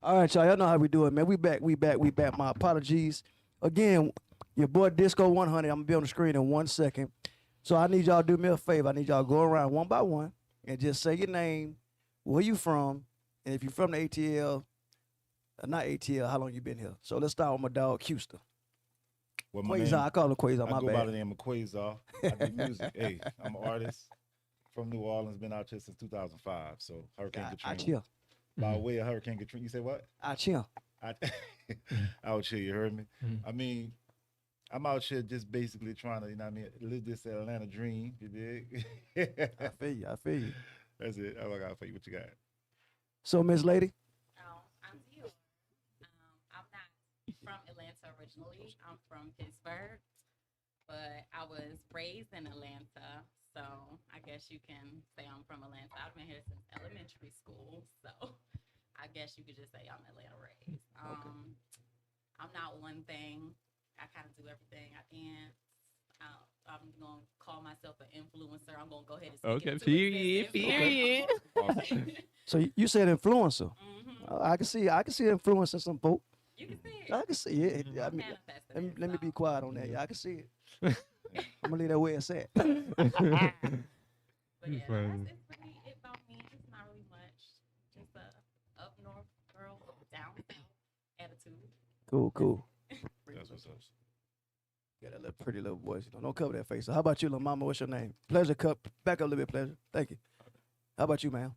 All right, y'all. Y'all know how we do it, man. We back. My apologies. Again, your boy Disco100. I'm gonna be on the screen in 1 second. So I need y'all to do me a favor. I need y'all to go around one by one and just say your name, where you from, and if you're from the ATL, not ATL, how long you been here. So let's start with my dog, Houston. Well, my Quasar, name, I call him Quasar, I my go by bad. the name of Quasar. I do music. Hey, I'm an artist from New Orleans. Been out here since 2005. So Hurricane I Katrina. chill. By way of Hurricane Katrina, you say what? I chill. I, out here, you heard me? I mean, I'm out here just basically trying to, you know what I mean, live this Atlanta dream, you dig? I feel you. That's it. That's what I got for you. What you got? So, Miss Lady? I'm Dior. I'm not from Atlanta originally. I'm from Pittsburgh, but I was raised in Atlanta, so I guess you can say I'm from Atlanta. I've been here since elementary school, so I guess you could just say I'm Atlanta raised. I'm not one thing. I kind of do everything. I dance. I'm going to call myself an influencer. I'm going to go ahead and speak Period. Awesome. So you said influencer. Mm-hmm. I can see influencing some folk. You can see it. I can see it. I mean, let me be quiet on that. Yeah, I can see it. I'm gonna leave that where it's at. But yeah, it's really it about me. It's not really much. Just a up north girl, down south attitude. Cool. That's what's up. Got that little pretty little voice. Don't cover that face. So how about you, little mama? What's your name? Pleasure cup. Back up a little bit, Pleasure. Thank you. How about you, ma'am?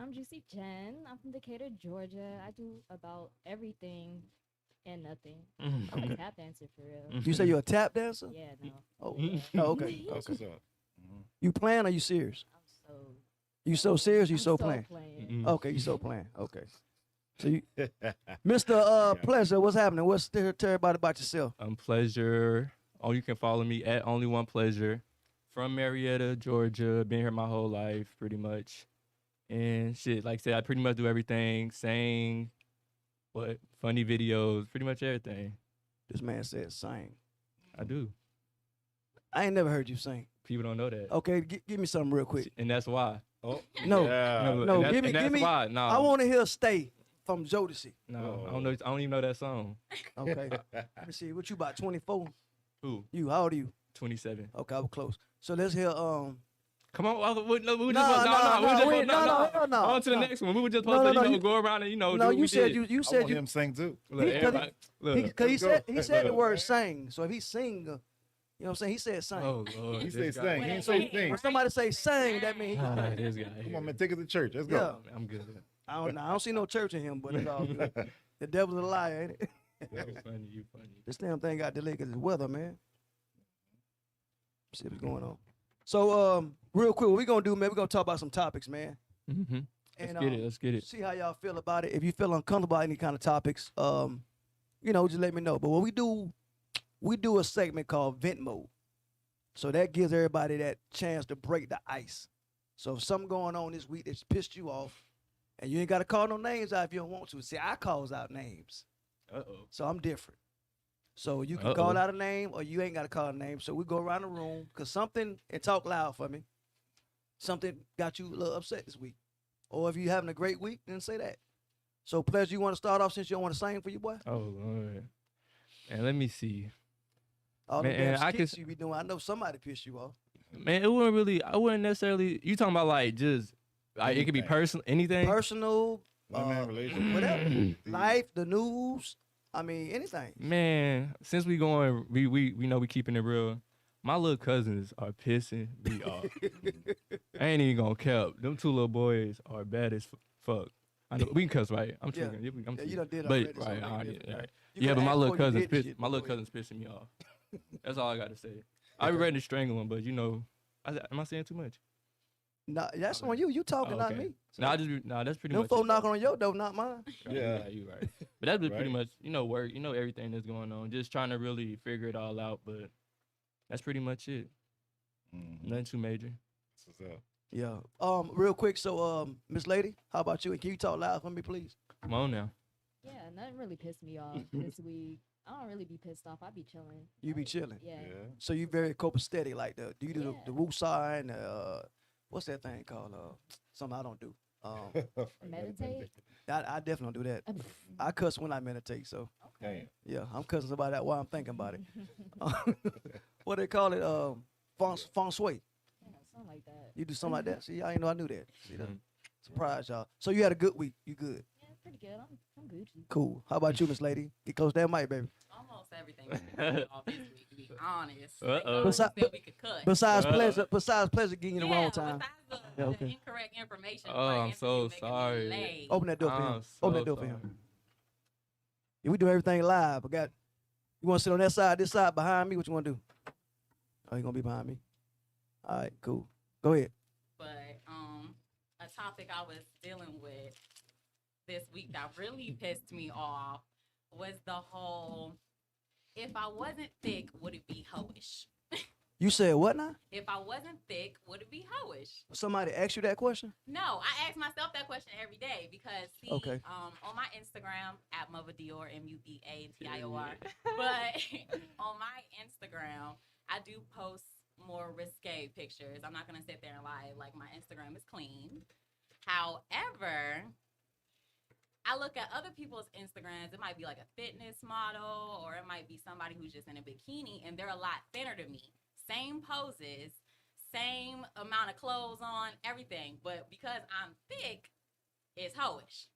I'm Juicy Jen. I'm from Decatur, Georgia. I do about everything and nothing. I'm a tap dancer for real. You say you're a tap dancer? Yeah, no. Oh, Yeah. oh, okay. That's what's up. You playing or you serious? I'm You so serious? You I'm so playing? playing. Okay, you so playing. Okay. So you, Mr. Pleasure, what's happening? What's tell everybody about yourself? Pleasure. Oh, you can follow me at Only One Pleasure. From Marietta, Georgia. Been here my whole life, pretty much. And shit, like I said, I pretty much do everything. Sing, funny videos, pretty much everything. This man said sing. I do. I ain't never heard you sing. People don't know that. Okay, give me something real quick. And that's why. Oh, No, yeah. no, and give that's me. why. No, I want to hear "Stay" from Jodeci. No, I don't know. I don't even know that song. Okay, let me see. What you about? 24? Who? You? How old are you? 27. Okay, I was close. So let's hear. Come on, we No, just on to the next one. We were just supposed to go around and No, do what you we said did. you I said want you. him to sing too. Look, He- everybody, look. He said the Go. word "sing." So if he sing, you know what I'm saying? He said "sing." Oh Lord, He this said guy. sing. He didn't say sing. When somebody say "sing," that means This guy. Come on, man. Take us to church. Let's go. Yeah. I'm good. I don't see no church in him, but it's all good. The devil's a liar, ain't it? That was funny. You funny. This damn thing got delayed because it's weather, man. See what's going on. So, real quick, what we gonna do, man? We gonna talk about some topics, man. Mm-hmm. And Let's get it. see how y'all feel about it. If you feel uncomfortable about any kind of topics, just let me know. But what we do a segment called Vent Mode. So that gives everybody that chance to break the ice. So if something going on this week that's pissed you off, and you ain't gotta call no names out if you don't want to. See, I calls out names. Uh-oh. So I'm different. So you can call out a name or you ain't got to call a name. So we go around the room because something, and talk loud for me, something got you a little upset this week. Or if you having a great week, then say that. So Pleasure, you want to start off since you don't want to sing for your boy? Oh Lord. And let me see. All the Man, damn I skits could- you be doing. I know somebody pissed you off. Man, it wouldn't really. I wouldn't necessarily. You talking about like just like it could be Anything. personal, anything. Personal, Man, relationship. whatever. Life, the news. I mean, anything. Man, since we going, we know we keeping it real. My little cousins are pissing me off. I ain't even gonna cap. Them two little boys are bad as fuck. I know we can cuss, right? I'm Yeah. tricking. I'm Yeah, you done did but already, so right, make it right, different. right. You Yeah, coulda but my asked little before you cousins, did piss, shit, my but little go ahead. cousins pissing me off. That's all I got to say. I be ready to strangle them, but am I saying too much? Nah, that's on you. You talking, not me. So That's pretty them much. folks it. knocking on your door, not mine. Yeah. You right. But that's pretty Right. much, work, everything that's going on. Just trying to really figure it all out, but that's pretty much it. Nothing too major. What's up? Yeah. Real quick. So, Miss Lady, how about you? And can you talk loud for me, please? Come on now. Yeah, nothing really pissed me off this week. I don't really be pissed off. I be chilling. You be Like, chilling. Yeah. So you very copacetic, like do you do Yeah. the woo sign? What's that thing called? Something I don't do. Meditate. I definitely don't do that. I cuss when I meditate, so Damn. yeah, I'm cussing somebody out while I'm thinking about it. What they call it? Feng shui. Yeah, something like that. You do something like that? See, I didn't know I knew that. See that? Surprise, y'all. So you had a good week. You good? Yeah, pretty good. I'm Gucci. Cool. How about you, Miss Lady? Get close to that mic, baby. Almost everything was off this week, to be honest. Uh-oh. Like, said we could cut. Besides Uh-oh. pleasure getting you the wrong time. Besides Yeah, the okay. incorrect information. Oh, I'm for so interview making me sorry. late. Open that door for him. I'm Open so that door for sorry. him. Yeah, we do everything live. I got. You want to sit on that side, this side, behind me? What you want to do? Oh, you gonna be behind me? All right, cool. Go ahead. But a topic I was dealing with this week that really pissed me off was the whole, if I wasn't thick, would it be hoish? You said what now? If I wasn't thick, would it be hoish? Somebody asked you that question? No, I ask myself that question every day because see, Okay. on my Instagram at Mother Dior MUBATIOR, but on my Instagram I do post more risque pictures. I'm not gonna sit there and lie, like my Instagram is clean. However, I look at other people's Instagrams. It might be like a fitness model, or it might be somebody who's just in a bikini, and they're a lot thinner than me. Same poses, same amount of clothes on, everything. But because I'm thick, it's hoish.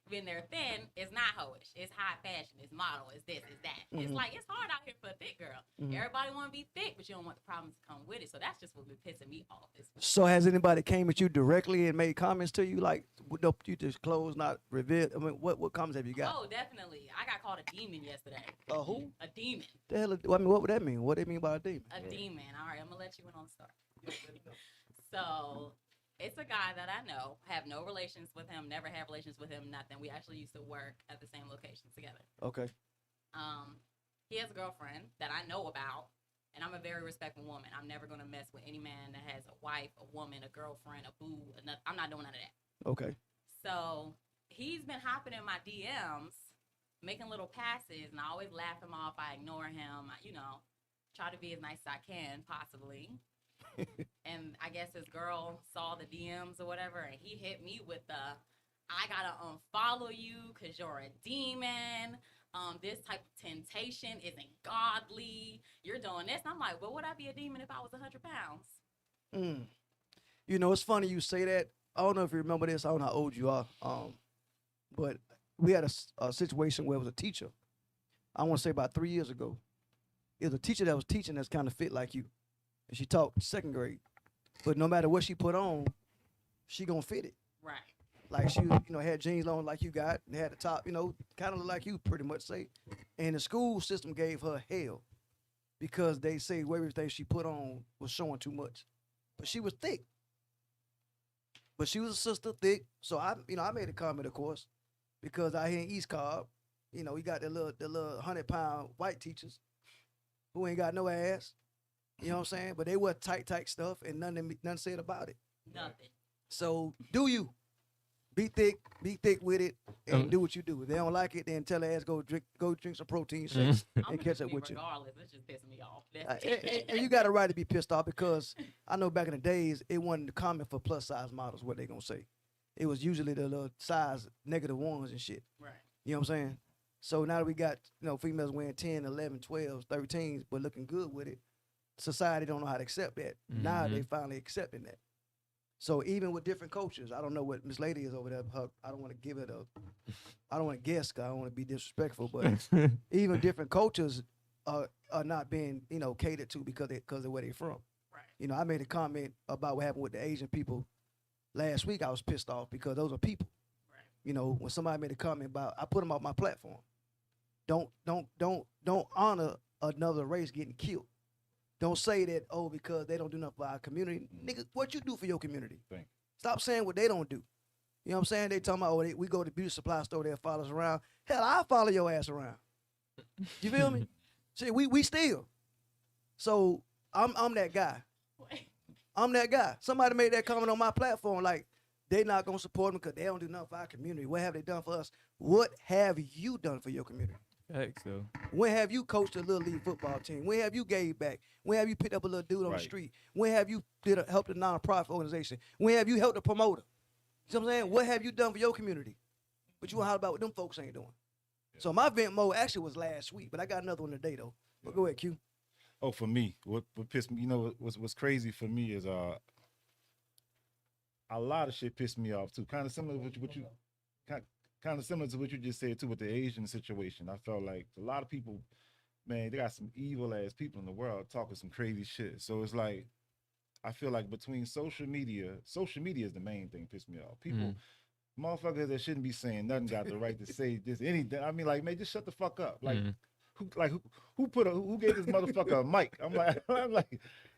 When they're thin, it's not hoish. It's high fashion. It's model. It's this. It's that. It's like, it's hard out here for a thick girl. Everybody want to be thick, but you don't want the problems to come with it. So that's just what been pissing me off this week. So has anybody came at you directly and made comments to you like, you just clothes not revealed? I mean, what comments have you got? Oh, definitely. I got called a demon yesterday. Who? A demon. The hell? I mean, what would that mean? What do they mean by a demon? A demon. All right, I'm going to let you in on the story. So it's a guy that I know, have no relations with him, never had relations with him, nothing. We actually used to work at the same location together. Okay. He has a girlfriend that I know about, and I'm a very respectful woman. I'm never going to mess with any man that has a wife, a woman, a girlfriend, a boo. I'm not doing none of that. Okay. So he's been hopping in my DMs, making little passes, and I always laugh him off. I ignore him. I, try to be as nice as I can, possibly. And I guess his girl saw the DMs or whatever, and he hit me with the, I gotta unfollow you because you're a demon. This type of temptation isn't godly. You're doing this. And I'm like, well, would I be a demon if I was 100 pounds? It's funny you say that. I don't know if you remember this. I don't know how old you are. But we had a situation where it was a teacher. I want to say about 3 years ago. It was a teacher that was teaching that's kind of fit like you. And she taught second grade. But no matter what she put on, she gonna fit it. Right. Like she, had jeans on like you got, and had the top, kind of look like you pretty much say. And the school system gave her hell because they say everything she put on was showing too much. But she was thick. But she was a sister, thick. So I made a comment, of course, because out here in East Cobb, you got the little 100-pound white teachers who ain't got no ass. You know what I'm saying? But they wear tight stuff and nothing said about it. Nothing. So do you. Be thick with it, and do what you do. If they don't like it, then tell their ass go drink some protein shakes and catch up with you. Regardless, it's just pissing me off. And you got a right to be pissed off because I know back in the days it wasn't common for plus size models. What they gonna say? It was usually the little size -1s and shit. Right. You know what I'm saying? So now that we got females wearing 10, 11, 12s, 13s, but looking good with it, society don't know how to accept that. Now they finally accepting that. So even with different cultures, I don't know what Miss Lady is over there. I don't want to give it I don't want to guess. 'Cause I don't want to be disrespectful, but even different cultures are not being catered to because of where they're from. Right. I made a comment about what happened with the Asian people last week. I was pissed off because those are people. Right. When somebody made a comment about, I put them off my platform. Don't honor another race getting killed. Don't say that, because they don't do nothing for our community. Nigga, what you do for your community? Thank you. Stop saying what they don't do. You know what I'm saying? They talking about, we go to the beauty supply store, they'll follow us around. Hell, I'll follow your ass around. You feel me? See, we still. So I'm that guy. I'm that guy. Somebody made that comment on my platform like, they not going to support them because they don't do nothing for our community. What have they done for us? What have you done for your community? Heck, so. When have you coached a little league football team? When have you gave back? When have you picked up a little dude on the street? When have you helped a nonprofit organization? When have you helped a promoter? You know what I'm saying? What have you done for your community? But you want to holler about what them folks ain't doing. So my vent mode actually was last week, but I got another one today though. But go ahead, Q. Oh, for me, what pissed me, what's crazy for me is a lot of shit pissed me off too. Kind of similar to what you kind of similar to what you just said too with the Asian situation. I felt like a lot of people, man, they got some evil ass people in the world talking some crazy shit. So it's like I feel like between social media is the main thing pissed me off. People, motherfuckers that shouldn't be saying nothing got the right to say this anything. I mean, like, man, just shut the fuck up. Like, who gave this motherfucker a mic? I'm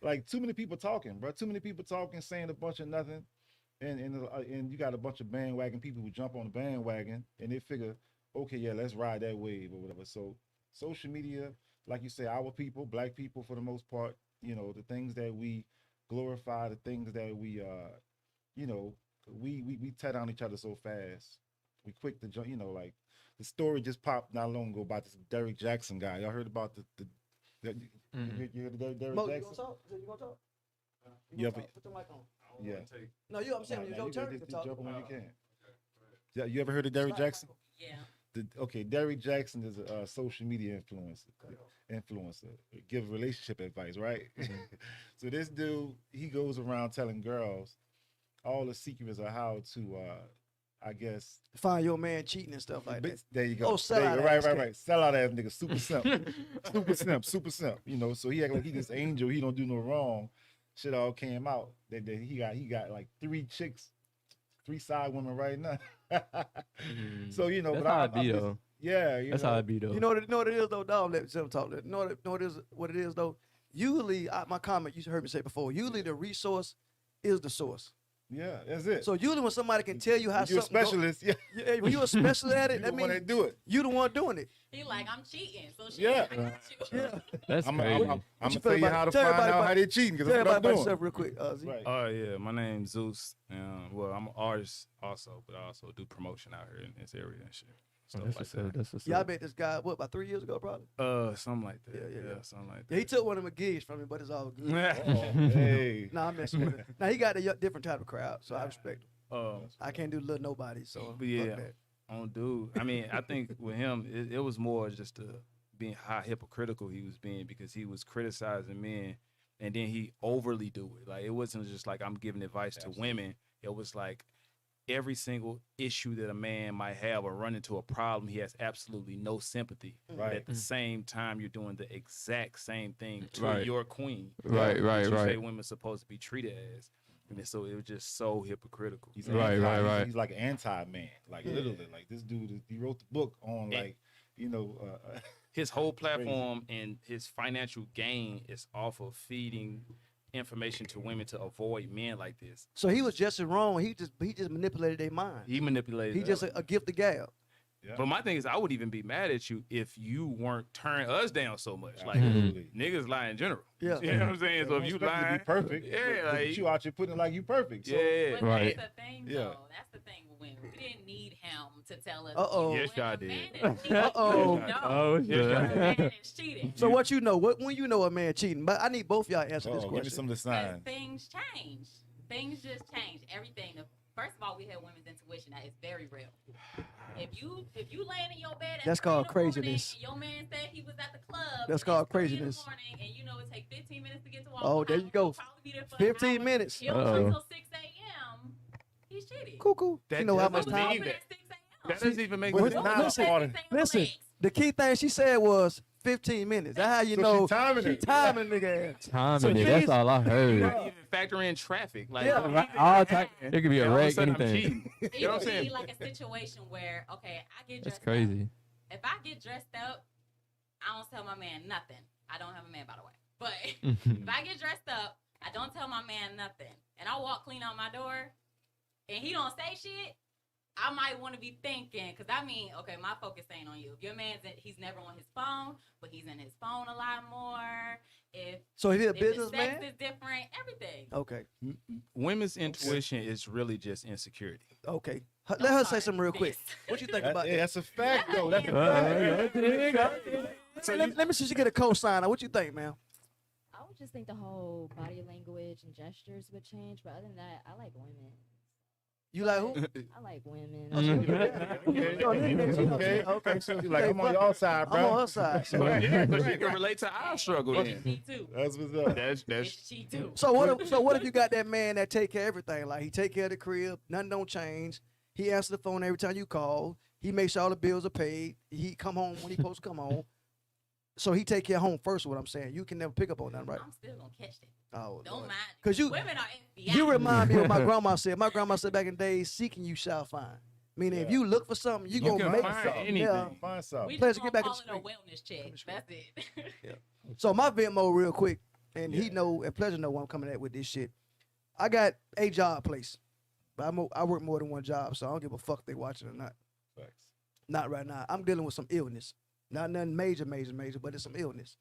like, too many people talking, bro. Too many people talking, saying a bunch of nothing, and you got a bunch of bandwagon people who jump on the bandwagon and they figure, okay, yeah, let's ride that wave or whatever. So social media, like you say, our people, black people for the most part, the things that we glorify, the things that we we tear down each other so fast. We quick to jump, like the story just popped not long ago about this Derrick Jackson guy. Y'all heard about you heard the Derrick Mo, Jackson? You gonna talk? Yeah, Put the mic on. Yeah. No, I'm saying it's your turn to talk. Jump when you can. Yeah, you ever heard of Derrick Jackson? Yeah. Derrick Jackson is a social media influencer. Give relationship advice, right? So this dude, he goes around telling girls all the secrets of how to, I guess, Find your man cheating and stuff like that. There you go. Oh, sell out right. ass Sell out ass nigga, super simp, super simp. So he act like he this angel. He don't do no wrong. Shit all came out that he got like 3 chicks, 3 side women right now. So that's but how I be though. Yeah, That's how I be though. You know what it is though, dog. Let them talk. Know what it is though. Usually, my comment you heard me say before. Usually, the resource is the source. Yeah, that's it. So usually, when somebody can tell you how you're a something specialist, yeah, when you're a specialist at it, that when they means do it. you the one doing it. He like, I'm cheating. So shit, Yeah. I got you. Yeah. That's I'm crazy. gonna tell you how to find out how they cheating because Tell that's what everybody I'm about doing. yourself real quick, Z. Right. Yeah, my name's Zeus. Well, I'm an artist also, but I also do promotion out here in this area and shit. Stuff That's like what's that. up. That's what's Yeah, I up. met this guy about 3 years ago, probably. Something like that. Yeah. Something like Yeah, he that. took one of my gigs from me, but it's all good. Oh, hey. Nah, I'm messing with him. Now he got a different type of crowd, so I respect him. I can't do little nobody, so But yeah. fuck that. On dude. I mean, I think with him, it was more just being how hypocritical he was being because he was criticizing men and then he overly do it. Like, it wasn't just like I'm giving advice to women. It was like every single issue that a man might have or run into a problem, he has absolutely no sympathy. Right. But at the same time, you're doing the exact same thing to Right. your queen. Right. You say women's supposed to be treated as. And so it was just so hypocritical. He's Right. He's like an anti-man, like literally. Like this dude, he wrote the book on like, His whole platform and his financial gain is off of feeding information to women to avoid men like this. So he was just as wrong. He just manipulated their mind. He manipulated. He just a gift of gab. Yeah. But my thing is, I would even be mad at you if you weren't turning us down so much. Like Absolutely. niggas lie in general. Yeah. You know what I'm saying? So Don't if you expect lying, to be perfect, yeah, but like you out here putting it like you perfect. So, yeah. But Right. that's the thing, Yeah. though. That's the thing with women. We didn't need him to tell us. Uh-oh. Yes, when y'all a did. man is cheating, Uh-oh. you know. Oh, Yes, shit. y'all When a man is cheating. So what you know? When you know a man cheating? But I need both y'all to answer this give me question. some of the Because signs. things change. Things just change. Everything. First of all, we have women's intuition. That is very real. If you laying in your bed at That's 3 in called the morning craziness. and your man said he was at the club. That's and called it's 3 in the craziness. morning and you know it take 15 minutes to get to Walmart. Oh, there you go. He'll probably be there for an 15 hour. minutes. He'll Uh-oh. wait till 6 a.m. He's shitty. Cool. That You know how much doesn't time? mean Open that. at 6 a.m. That doesn't even make But sense. it's not Listen, hard. Listen, the key thing she said was 15 minutes. That's how you So know she timing it. timing nigga ass. Timing So it. she's- That's all I You heard. not even factor in traffic. Like Yeah. All time. It could be and a all of a wreck, sudden I'm anything. cheating. It You know what would I'm saying? be like a situation where, okay, I get That's dressed crazy. up. If I get dressed up, I don't tell my man nothing. I don't have a man, by the way. But if I get dressed up, I don't tell my man nothing. And I walk clean out my door, and he don't say shit, I might want to be thinking, because I mean, okay, my focus ain't on you. If your man's he's never on his phone, but he's in his phone a lot more. So if he a If his sex businessman? is different, everything. Okay. Women's intuition is really just insecurity. Okay. Let her say something real quick. What you think about that? That's a fact, though. That's a fact. So let me see if she get a co-signer. What you think, man? I would just think the whole body language and gestures would change, but other than that, I like women. You like who? I like women. Okay. So She's like, I'm on your side, bro. I'm on her side. So, Yeah, because you can relate to our struggle then. Me too. That's what's up. That's Bitch, she too. so what if you got that man that take care of everything? Like he take care of the crib, nothing don't change. He answers the phone every time you call. He makes sure all the bills are paid. He come home when he supposed to come home. So he take care of home first. What I'm saying, you can never pick up on that, right? I'm still gonna catch that. Oh, Don't Lord. mind. 'Cause you- women are FBI. You remind me of my grandma said. My grandma said back in the days, seeking you shall find. Meaning, if Yeah. you look for something, you You gonna can make find something. anything. Yeah. Find something. We Pleasure, just get gonna back in call the it a wellness check. That's it. So my Venmo real quick, and he know, and Pleasure know where I'm coming at with this shit. I got a job place, but I work more than one job, so I don't give a fuck if they watching or not. Facts. Not right now. I'm dealing with some illness. Not nothing major, but it's some illness.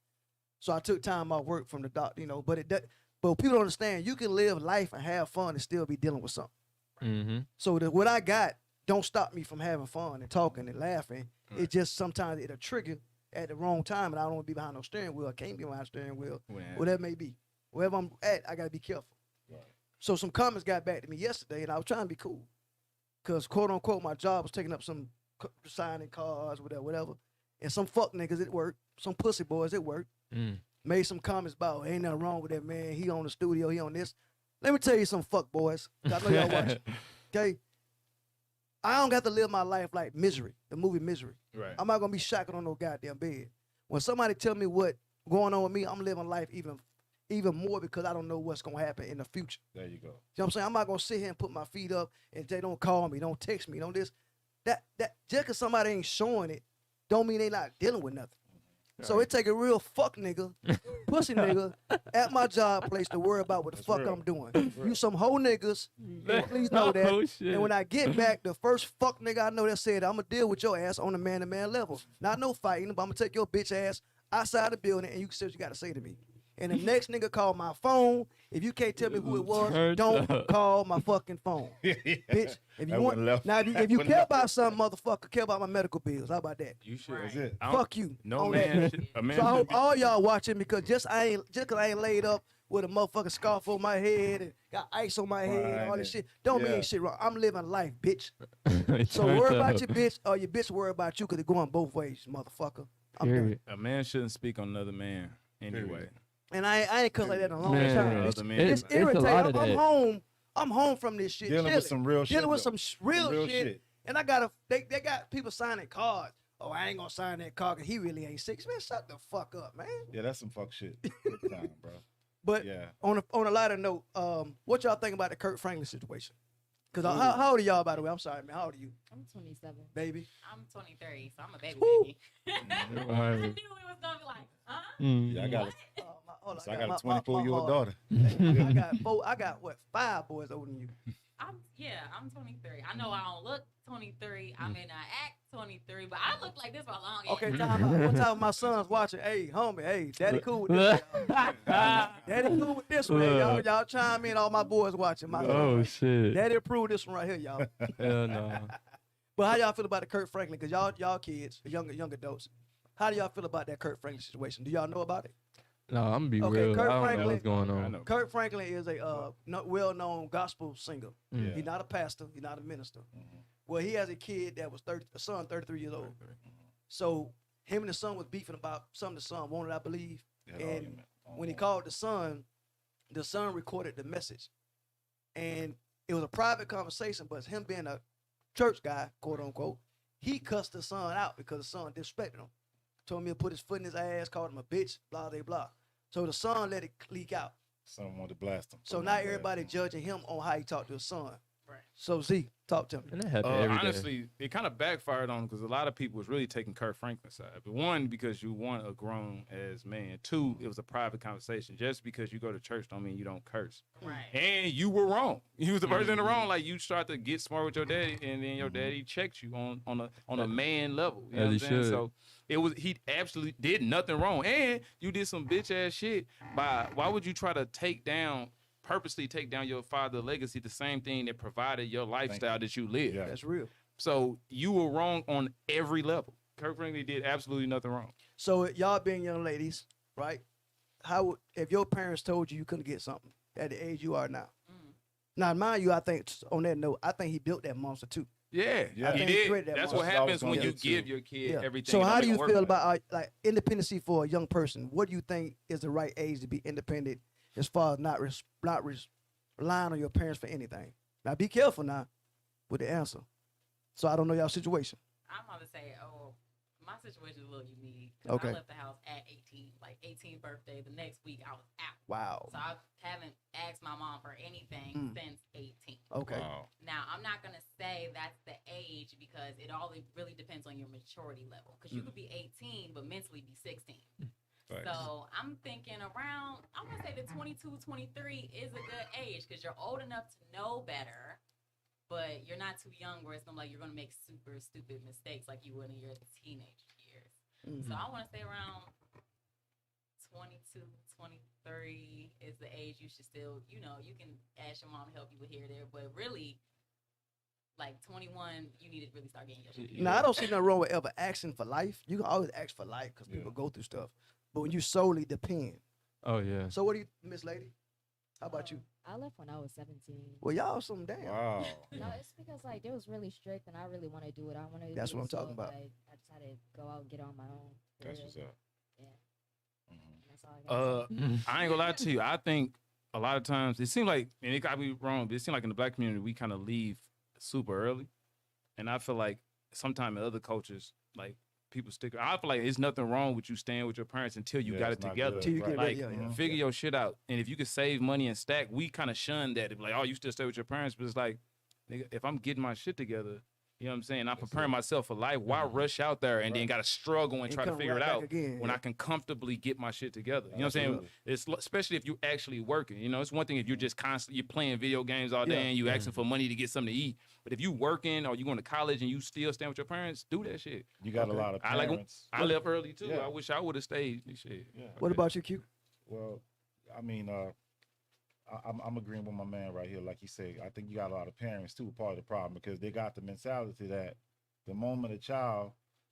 So I took time off work from the doctor, you know. But people don't understand. You can live life and have fun and still be dealing with something. Mm-hmm. So what I got don't stop me from having fun and talking and laughing. Right. It just sometimes it'll trigger at the wrong time, and I don't want to be behind no steering wheel. I can't be behind the steering wheel. Whatever it may be. Wherever I'm at, I gotta be careful. Right. So some comments got back to me yesterday, and I was trying to be cool, cause quote unquote my job was taking up some signing cards, whatever. And some fuck niggas at work, some pussy boys at work, made some comments about ain't nothing wrong with that man. He on the studio, he on this. Let me tell you some fuck boys. I know y'all watching. Okay, I don't got to live my life like Misery, the movie Misery. Right. I'm not gonna be shackled on no goddamn bed. When somebody tell me what going on with me, I'm living life even more because I don't know what's gonna happen in the future. There you go. You know what I'm saying? I'm not gonna sit here and put my feet up and they don't call me, don't text me, don't this. That just because somebody ain't showing it, don't mean they not dealing with nothing. So it take a real fuck nigga, pussy nigga at my job place to worry about what the That's fuck real. I'm doing. You some hoe niggas, and please know that. Oh, shit. And when I get back, the first fuck nigga I know that said, I'm gonna deal with your ass on a man-to-man level. Not no fighting, but I'm gonna take your bitch ass outside the building and you can say what you gotta say to me. And the next nigga call my phone. If you can't tell me who it was, Turned don't up. call my fucking phone. Bitch, if you I want, wouldn't left. now if you care about something, motherfucker, care about my medical bills. How about that? You should. That's it. I don't- Fuck you. No on that. man. A man. So I hope shouldn't be- all y'all watching because just cause I ain't laid up with a motherfucking scarf on my head and got ice on my head and all this Right. shit. Don't mean Yeah. ain't shit wrong. I'm living life, bitch. It So turned worry about up. your bitch or your bitch worry about you because it's going both ways, motherfucker. I'm done. Period. A man shouldn't speak on another man anyway. Period. And I ain't cussed like that in a long Man, time. other It's, man. it's It's a irritating. lot of I'm that. home. I'm home from this shit. Dealing with chilling. some real shit. Dealing with though. some real, real shit. shit. And they got people signing cards. Oh, I ain't gonna sign that card because he really ain't 6. Man, shut the fuck up, man. Yeah, that's some fuck shit. Big time, bro. But Yeah. on a lighter note, what y'all think about the Kurt Franklin situation? Because how old are y'all, by the way? I'm sorry, man. How old are you, I'm 27. baby? I'm 23, so I'm a baby Woo. baby. I knew it was gonna be like, huh? Yeah, I got Hold on, So I got a my 24-year-old daughter. I got four. I got what? 5 boys older than you. I'm 23. I know I don't look 23. I may not act 23, but I look like this for a long Okay, time. time out. One time my son's watching. Hey, homie, hey, daddy cool with this. Daddy cool with this one. Hey, y'all chime in. All my boys watching. My Oh shit. daddy approved this one right here, y'all. Hell no. But how y'all feel about the Kurt Franklin? Because y'all kids, young adults. How do y'all feel about that Kurt Franklin situation? Do y'all know about it? No, I'm gonna be Okay, real. Kurt I don't know Franklin- what's going I on. know. Kurt Franklin is a well-known gospel singer. Yeah. He's not a pastor. He's not a minister. Mhm. Well, he has a kid that was a son, 33 years old. So him and the son was beefing about something the son wanted, I believe. They had And argument. When he called the son recorded the message. And it was a private conversation, but him being a church guy, quote unquote, he cussed the son out because the son disrespected him. Told me to put his foot in his ass, called him a bitch, blah, blah, blah. So the son let it leak out. Someone wanted to blast him. So now everybody judging him on how he talked to his son. Right. So Z, talk to me. And that happen every day. Honestly, it kind of backfired on him because a lot of people was really taking Kurt Franklin's side. But one, because you weren't a grown as man. Two, it was a private conversation. Just because you go to church don't mean you don't curse. Right. And you were wrong. You was the person in the wrong. Like you start to get smart with your daddy, and then your daddy checked you on a man level. You know As what I'm he saying? should. So he absolutely did nothing wrong, and you did some bitch ass shit. Why would you try to purposely take down your father's legacy, the same thing that provided your lifestyle that you live? Yeah. That's real. So you were wrong on every level. Kurt Franklin did absolutely nothing wrong. So y'all being young ladies, right? How would if your parents told you you couldn't get something at the age you are now? Now, mind you, I think on that note, I think he built that monster too. Yeah, Yeah. he I think he did. created that That's monster. what That's what I was happens when gonna you get to. give your kid Yeah. everything. So It don't how make do him you work feel for about like independency for a young person? What do you think is the right age to be independent as far as not relying on your parents for anything? Now be careful now with the answer. So I don't know y'all situation. I'm about to say, my situation is a little unique. 'Cause Okay. I left the house at 18, like 18th birthday. The next week I was out. Wow. So I haven't asked my mom for anything since 18. Okay. Wow. Now, I'm not going to say that's the age because it really depends on your maturity level. Because you could be 18, but mentally be 16. Facts. So I'm thinking around, I'm going to say the 22, 23 is a good age because you're old enough to know better, but you're not too young where it's going to like you're going to make super stupid mistakes like you would in your teenage years. Mhm. So I want to say around 22, 23 is the age you should still, you can ask your mom to help you with here or there, but really, like 21, you need to really start getting your shit together. Now I don't see nothing wrong with ever asking for life. You can always ask for life because Yeah. people go through stuff. But when you solely depend. Oh yeah. So what do you, Miss Lady? How about you? I left when I was 17. Well, y'all some damn. Wow. No, it's because like they was really strict, and I really want to do it. I want to. That's what I'm talking about. I decided to go out and get on my own. for That's real. what's up. Yeah. Mhm. That's all I got. I ain't gonna lie to you. I think a lot of times it seems like, and it got me wrong, but it seems like in the black community we kind of leave super early, and I feel like sometimes in other cultures, like people stick. I feel like there's nothing wrong with you staying with your parents until you Yeah, got it's it not together. good. Till you get Right. ready, Like, yeah. figure your shit out, and if you can save money and stack, we kind of shun that. It'd be like, oh, you still stay with your parents, but it's like, nigga, if I'm getting my shit together, you know what I'm saying? I'm preparing myself for life. Why rush out there and then got to struggle and And try to come figure right it back out again, when yeah. I can comfortably get my shit together? You know what I'm saying? Absolutely. It's especially if you actually working. You know, it's one thing if you're just constantly you're playing video games all day Yeah. and you asking for money to get something to eat. But if you working or you going to college and you still staying with your parents, do that shit. You got Okay. a lot of I like 'em. parents. I left early too. Yeah. I wish I would have stayed. Shit. Yeah. What about you, Q? Well, I mean, I'm agreeing with my man right here. Like he said, I think you got a lot of parents too, part of the problem, because they got the mentality that the moment a child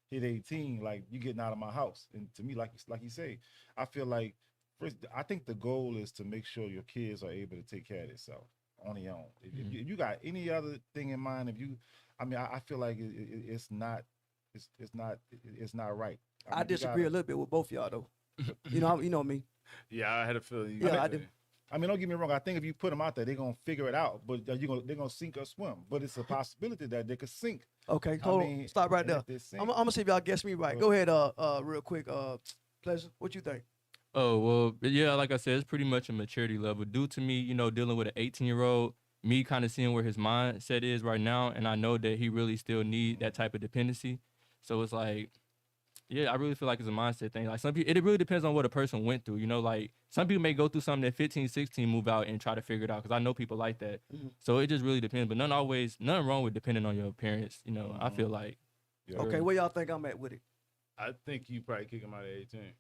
hit 18, like you getting out of my house. And to me, like you say, I feel like first, I think the goal is to make sure your kids are able to take care of themselves on their own. If you got any other thing in mind, I feel like it's not right. I mean, you disagree gotta- a little bit with both y'all though. you know me. Yeah, I had a feeling. Yeah, I do. I mean, don't get me wrong. I think if you put them out there, they're gonna figure it out. But they're gonna sink or swim. But it's a possibility that they could sink. Okay, hold on. mean, Stop right and there. if they sink- I'm gonna see if y'all guess me right. Go ahead, real quick, Pleasure. What you think? Oh, well, yeah, like I said, it's pretty much a maturity level. Due to me, dealing with an 18-year-old, me kind of seeing where his mindset is right now, and I know that he really still need that type of dependency. So it's like, yeah, I really feel like it's a mindset thing. Like some people, it really depends on what a person went through. Like some people may go through something at 15, 16, move out and try to figure it out. Because I know people like that. Mhm. So it just really depends. But nothing wrong with depending on your parents. I feel like. Yeah. Okay, where y'all think I'm at with it? I think you probably kick him out at 18.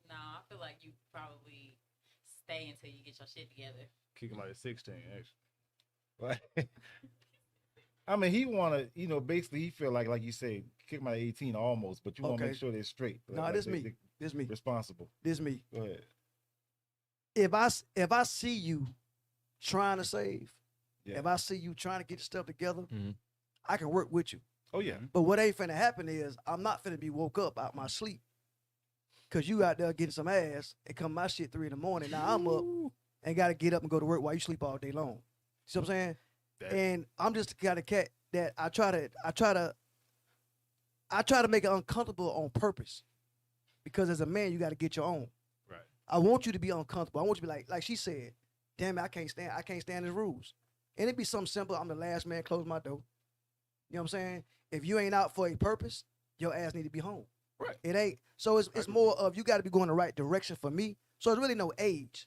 No, I feel like you probably stay until you get your shit together. Kick him out at 16, actually. Right. I mean, he wanna, basically he feel like you say, kick him out at 18 almost, but you want to Okay. make sure they're straight. Nah, this me. This me. Responsible. This me. Go ahead. If I see you trying to save, Yeah. if I see you trying to get stuff together, Mhm. I can work with you. Oh yeah. But what ain't finna happen is I'm not finna be woke up out my sleep. Cause you out there getting some ass and come my shit 3 a.m. Now I'm up and gotta get up and go to work while you sleep all day long. See what I'm saying? And I'm just the kind of cat that I try to make it uncomfortable on purpose. Because as a man, you gotta get your own. Right. I want you to be uncomfortable. I want you to be like she said, damn it, I can't stand his rules. And it'd be something simple. I'm the last man, close my door. You know what I'm saying? If you ain't out for a purpose, your ass need to be home. Right. It ain't. So it's more of you got to be going the right direction for me. So it's really no age.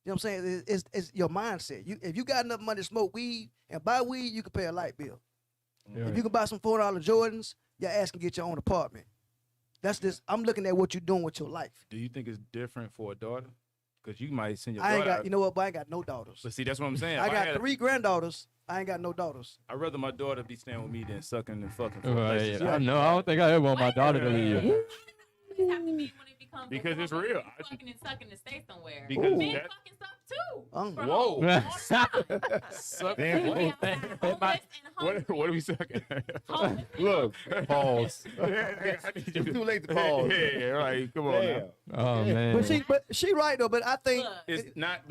You know what I'm saying? It's your mindset. If you got enough money to smoke weed and buy weed, you can pay a light bill. Yeah. If you can buy some $4 Jordans, your ass can get your own apartment. That's this. I'm looking at what you're doing with your life. Do you think it's different for a daughter? Because you might send your I daughter ain't got. out. You know what? But I ain't got no daughters. But see, that's what I'm saying. I If got had- 3 granddaughters. I ain't got no daughters. I'd rather my daughter be staying with me than sucking and fucking. For Right. places. I know. I don't think I ever want my daughter to leave. You have to be when it becomes a Because it's woman, real. you fucking and sucking to stay somewhere. Because Men that- fucking suck too. Whoa. Bro, all the time. Suck. Damn. They What? outside homeless and hungry. What are we sucking? Homeless and Look, pause. I need you It's too late to pause. Yeah, right. Come on now. Damn. Oh man. But she right though. But I think Look, It's not.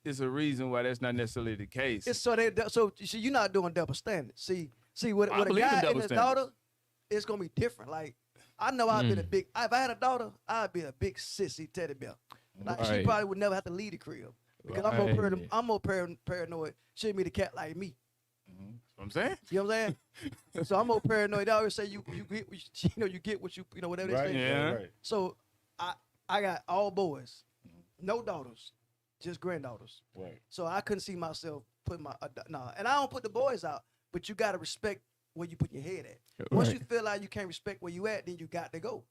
It's a reason why that's not necessarily the case. it's so see, you're not doing double standards. See with I a believe in guy double and his standards. daughter, it's gonna be different. Like I know I've been a big. If I had a daughter, I'd be a big sissy teddy bear. Like she Right. probably would never have to leave the crib because I'm more Right. I'm more paranoid. She'd be the cat like me. I'm saying. You know what I'm saying? So I'm more paranoid. They always say you get you get what you whatever they Right? say. Yeah. Right. So I got all boys, no daughters, just granddaughters. Right. So I couldn't see myself putting my and I don't put the boys out, but you gotta respect where you put your head at. Once Right. you feel like you can't respect where you at, then you got to go.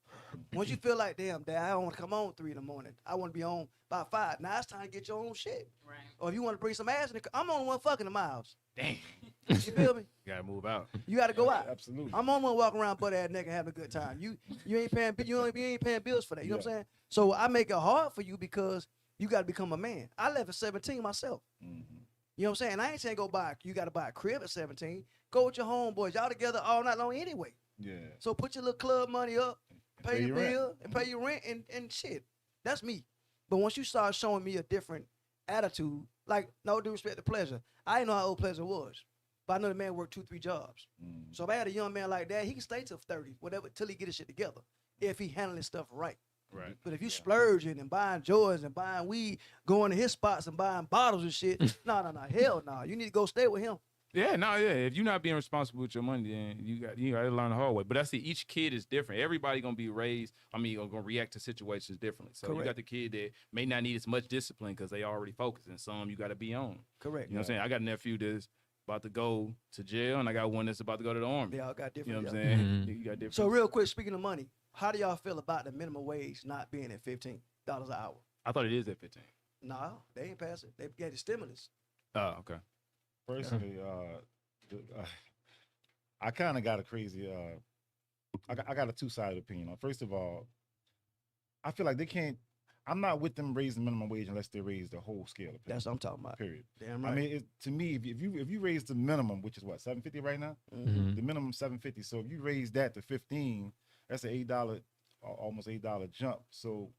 Once you feel like, damn, Dad, I don't want to come on 3 a.m. I want to be on by 5. Now it's time to get your own shit. right. Or if you want to bring some ass in I'm on one fucking in my house. Damn. You feel me? You gotta move out. You got to go out. Absolutely. I'm on one walking around butt ass nigga having a good time. You ain't paying you ain't paying bills for that. You know what I'm saying? So I make it hard for you because you got to become a man. I left at 17 myself. Mhm. You know what I'm saying? I ain't saying you got to buy a crib at 17. Go with your homeboys. Y'all together all night long anyway. Yeah. So put your little club money up, pay your rent. bill, and pay your rent and shit. That's me. But once you start showing me a different attitude, like no due respect to Pleasure, I didn't know how old Pleasure was. But I know the man worked 2-3 jobs. Mhm. So if I had a young man like that, he can stay till 30, whatever, till he get his shit together. If he handling stuff right. Right. But if you splurging and buying joys and buying weed, going to his spots and buying bottles and shit, no, hell no. You need to go stay with him. Yeah, no, yeah. If you're not being responsible with your money, then you got to learn the hard way. But that's it. Each kid is different. Everybody gonna be raised. Gonna react to situations differently. So you Correct. got the kid that may not need as much discipline because they already focused, and some you got to be on. Correct. You know what I'm saying? I got a nephew that's about to go to jail, and I got one that's about to go to the army. They all got You different. know what I'm yeah. saying? Mhm. You got different. So real quick, speaking of money, how do y'all feel about the minimum wage not being at $15 an hour? I thought it is at 15. No, they ain't pass it. They get the stimulus. Oh, okay. Personally, I kind of got a crazy. I got a two-sided opinion. First of all, I feel like they can't. I'm not with them raising minimum wage unless they raise the whole scale of pay. That's what I'm talking about. Period. Damn right. I mean, to me, if you raise the minimum, which is what $7.50 right now, Mhm. the minimum $7.50. So if you raise that to 15, that's an $8, almost $8 jump. So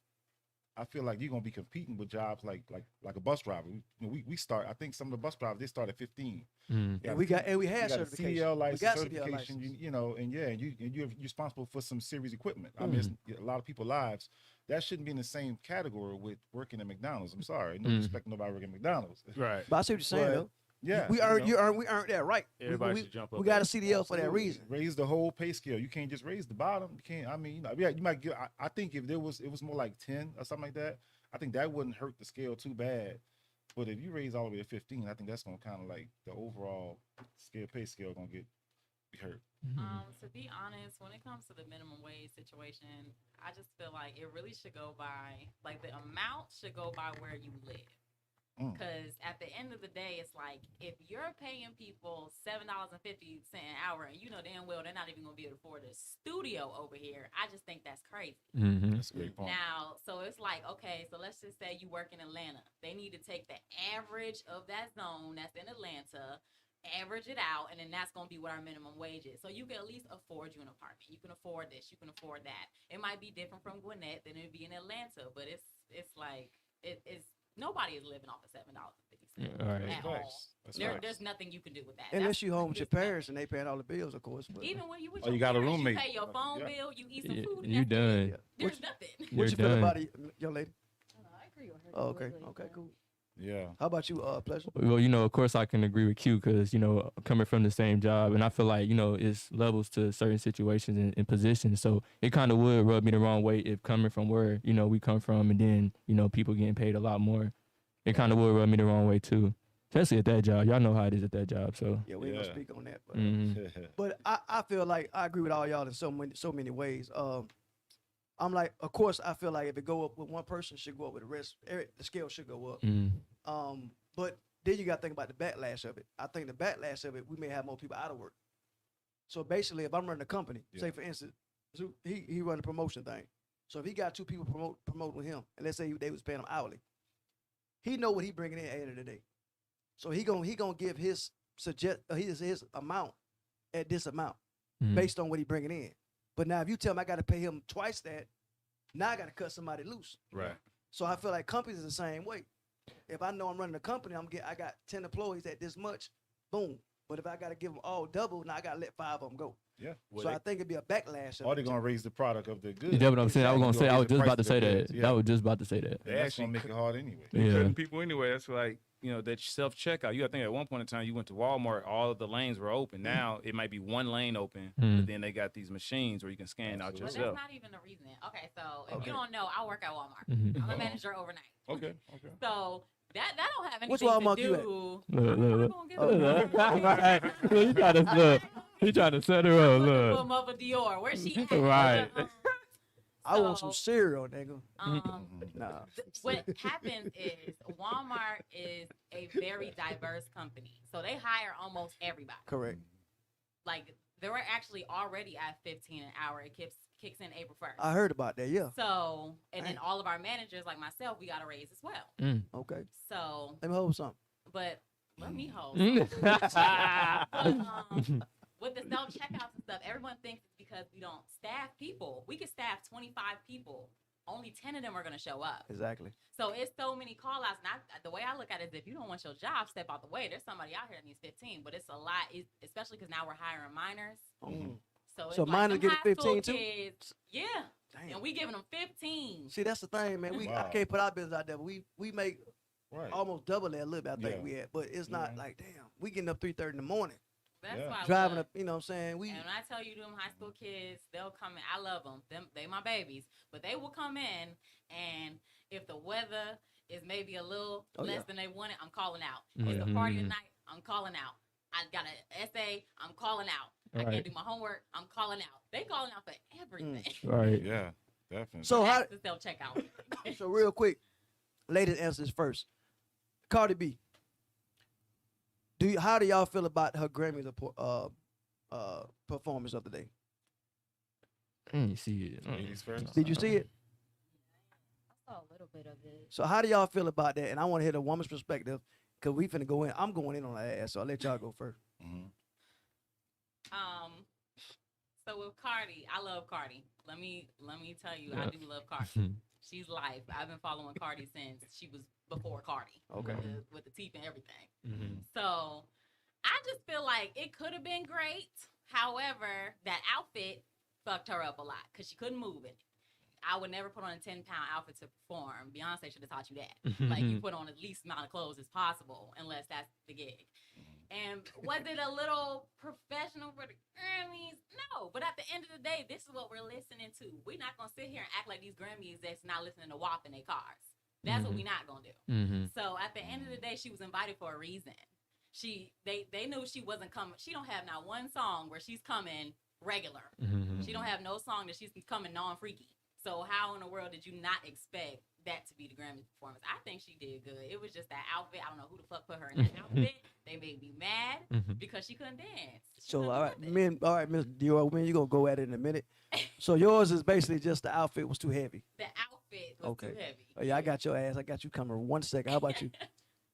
I feel like you're gonna be competing with jobs like a bus driver. We start. I think some of the bus drivers they start at 15. Mhm. and we had You got a certification. CDL we license, got certification, CDL license. you know, and you're responsible for some serious equipment. I mean, it's a lot of people's lives. That shouldn't be in the same category with working at McDonald's. I'm sorry, no disrespect to nobody working at McDonald's. Right. But I see what you're saying But, though. Yeah, we you earned know. we earned that right. Everybody we, should jump up. we got a at it. CDL for that Absolutely. reason. Raise the whole pay scale. You can't just raise the bottom. You can't. I mean, yeah, you might get. I think if it was more like 10 or something like that, I think that wouldn't hurt the scale too bad. But if you raise all the way to 15, I think that's gonna kind of like the overall pay scale gonna get hurt. To be honest, when it comes to the minimum wage situation, I just feel like it really should go by, like the amount should go by where you live. Mm. Because at the end of the day, it's like if you're paying people $7.50 an hour, and you know damn well they're not even gonna be able to afford a studio over here, I just think that's crazy. Mhm. That's a great point. Now, so it's like, okay, so let's just say you work in Atlanta. They need to take the average of that zone that's in Atlanta, average it out, and then that's going to be what our minimum wage is. So you can at least afford you an apartment. You can afford this. You can afford that. It might be different from Gwinnett than it'd be in Atlanta, but it's like, it's nobody is living off of $7.50 All right. at all. Facts. That's facts. There's nothing you can do with that. Unless you home with your there's nothing. parents and they paying all the bills, of course. But Even when you with Oh, your you got a parents, roommate. you pay your phone Yeah. bill, you eat some Yeah, food, and you that's it. done. Yeah. There's nothing. What You're you feel done. about it, young lady? I agree with her. Oh, okay, completely, okay, yeah. cool. Yeah. How about you, Pleasure? Well, of course I can agree with Q because, coming from the same job, and I feel like, it's levels to certain situations and positions. So it kind of would rub me the wrong way if coming from where, we come from and then, people getting paid a lot more. It kind of would rub me the wrong way too. Especially at that job. Y'all know how it is at that job. So, Yeah, we ain't gonna Yeah. speak on that, but mhm. but I feel like I agree with all y'all in so many ways. I'm like, of course, I feel like if it go up with one person, it should go up with the rest. The scale should go up. Mhm. But then you got to think about the backlash of it. I think the backlash of it, we may have more people out of work. So basically, if I'm running a company, Yeah. say for instance, he run the promotion thing. So if he got two people promoting with him, and let's say they was paying him hourly, he know what he bringing in at the end of the day. So he gonna give his his amount at this amount based on what he bringing in. But now if you tell him I got to pay him twice that, now I got to cut somebody loose. Right. So I feel like companies are the same way. If I know I'm running a company, I got 10 employees at this much, boom. But if I got to give them all double, now I got to let 5 of them go. Yeah. So I think it'd be a backlash. Or they're gonna raise the product of the good. You know what I'm saying? I was gonna say. I was just about to say that. Yeah. I was just about to say that. They actually make it hard anyway. They Yeah. cutting people anyway. That's like, that self checkout. You got to think at one point in time, you went to Walmart, all of the lanes were open. Now it might be one lane open, but then they got these machines where you can scan out But yourself. that's not even the reason. Okay, so if Okay. you don't know, I work at Walmart. Mhm. I'm a manager overnight. Okay. So that don't have Which anything Walmart to you at? do. Look, look, I'm look. gonna get Right. Look, he trying to look. He trying to set her up. Look. Look. Mother Dior. Where's she at? Right. I want some So, cereal, nigga. Nah. What happens is Walmart is a very diverse company. So they hire almost everybody. Correct. Like they were actually already at 15 an hour. It kicks in April 1st. I heard about that. Yeah. So, and then Dang. all of our managers, like myself, we got a raise as well. Okay. So, Let me hold something. but let me hold. Mm. With the self checkouts and stuff, everyone thinks it's because we don't staff people. We could staff 25 people. Only 10 of them are going to show up. Exactly. So it's so many call outs. And the way I look at it is if you don't want your job, step out the way. There's somebody out here that needs 15, but it's a lot, especially because now we're hiring minors. So it's So like minors them getting high school 15 too? kids, yeah. Damn. And we giving them 15. See, that's the thing, man. I Wow. can't put our business out there, but we make Right. almost double that a little bit, I think Yeah. we had. But it's not Yeah. like, damn, we getting up 3:30 in the morning, That's Yeah. why I driving love- up, you know what I'm saying? And when I tell you them high school kids, they'll come in. I love them. They my babies. But they will come in, and if the weather is maybe a little less than they wanted, I'm calling out. It's a party tonight, I'm calling out. I got an essay, I'm calling out. I can't do my homework, I'm calling out. They calling out for everything. Right. Yeah, definitely. So how That's the self-checkout. so real quick, ladies answers first. Cardi B. How do y'all feel about her Grammy performance of the day? You see it. Ladies first. Did you see it? I saw a little bit of it. So how do y'all feel about that? And I want to hear the woman's perspective because we finna go in. I'm going in on her ass, so I'll let y'all go first. Mhm. So with Cardi, I love Cardi. Let me tell you, I do love Cardi. She's life. I've been following Cardi since she was before Cardi. Okay. With the teeth and everything. So I just feel like it could have been great. However, that outfit fucked her up a lot because she couldn't move it. I would never put on a 10-pound outfit to perform. Beyonce should have taught you that. Like you put on the least amount of clothes as possible, unless that's the gig. And was it a little professional for the Grammys? No. But at the end of the day, this is what we're listening to. We're not gonna sit here and act like these Grammys that's not listening to WAP in their cars. That's what we're not gonna do. So at the end of the day, she was invited for a reason. They knew she wasn't coming. She don't have not one song where she's coming regular. She don't have no song that she's coming non-freaky. So how in the world did you not expect that to be the Grammy performance? I think she did good. It was just that outfit. I don't know who the fuck put her in that outfit. They made me mad because she couldn't dance. So all right, Miss Dior, when you gonna go at it in a minute? So yours is basically just the outfit was too heavy. The outfit was too heavy. Oh yeah, I got your ass. I got you coming 1 second. How about you?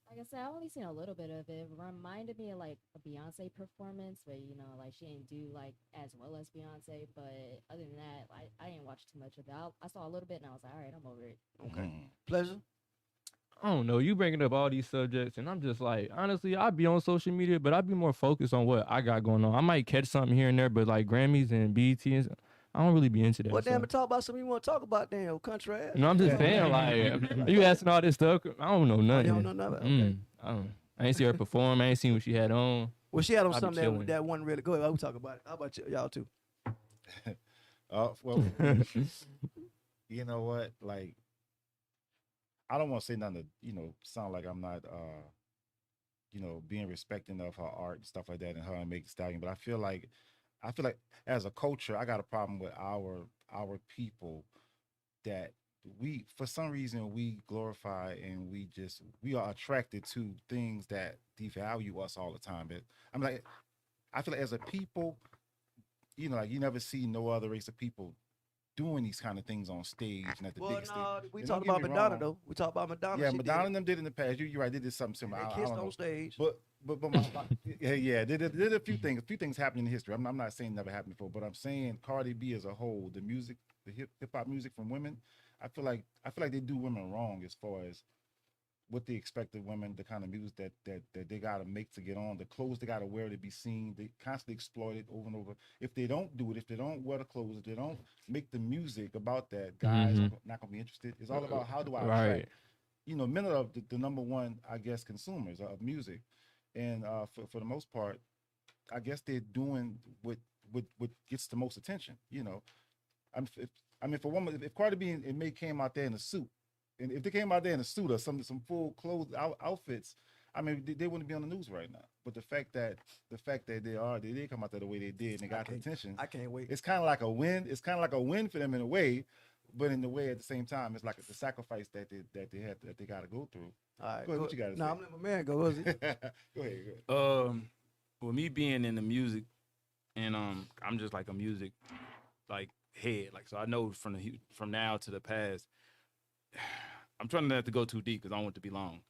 Like I said, I've only seen a little bit of it. It reminded me of like a Beyonce performance where, like she didn't do like as well as Beyonce. But other than that, I didn't watch too much of it. I saw a little bit and I was like, all right, I'm over it. Okay. Pleasure. I don't know. You bringing up all these subjects, and I'm just like, honestly, I'd be on social media, but I'd be more focused on what I got going on. I might catch something here and there, but like Grammys and BET, and I don't really be into that. Well, damn, so. talk about something you want to talk about, damn, country ass. No, I'm just saying, like, you asking all this stuff. I don't know nothing. You don't know nothing? Okay. I ain't see her perform. I ain't seen what she had on. Well, she had on I be something chilling. that wasn't really. Go ahead, we'll talk about it. How about y'all too? Well, you know what? Like, I don't want to say nothing to, sound like I'm not, being respecting of her art and stuff like that and her and Megan Thee Stallion. But I feel like as a culture, I got a problem with our people that we, for some reason, we glorify and we are attracted to things that devalue us all the time. I feel like as a people, like you never see no other race of people doing these kind of things on stage and at the Well, big stage. no, we And talked don't about get me Madonna wrong. though. We talked about Madonna. Yeah, She Madonna did and them did in the past. You're right. They did something it. similar. And I they kissed don't know. on stage. But they did a few things. A few things happened in history. I'm not saying never happened before, but I'm saying Cardi B as a whole, the music, the hip hop music from women, I feel like they do women wrong as far as what they expect of women, the kind of music that they gotta make to get on, the clothes they gotta wear to be seen. They constantly exploit it over and over. If they don't do it, if they don't wear the clothes, if they don't make the music about that, guys are not gonna be interested. It's all about how do I attract. You know, men are the number one, I guess, consumers of music, and for the most part, I guess they're doing what gets the most attention. You know, I mean, for woman, if Cardi B and May came out there in a suit, and if they came out there in a suit or some full clothes outfits, I mean, they wouldn't be on the news right now. But the fact that they did come out there the way they did and they got the attention. I can't wait. It's kind of like a win. It's kind of like a win for them in a way, but in a way at the same time, it's like the sacrifice that they got to go through. All right, Go ahead, what you got to No, say? I'm letting my man go. Was it? Go ahead. With me being in the music, and I'm just like a music like head, like so I know from now to the past. I'm trying not to go too deep because I don't want it to be long,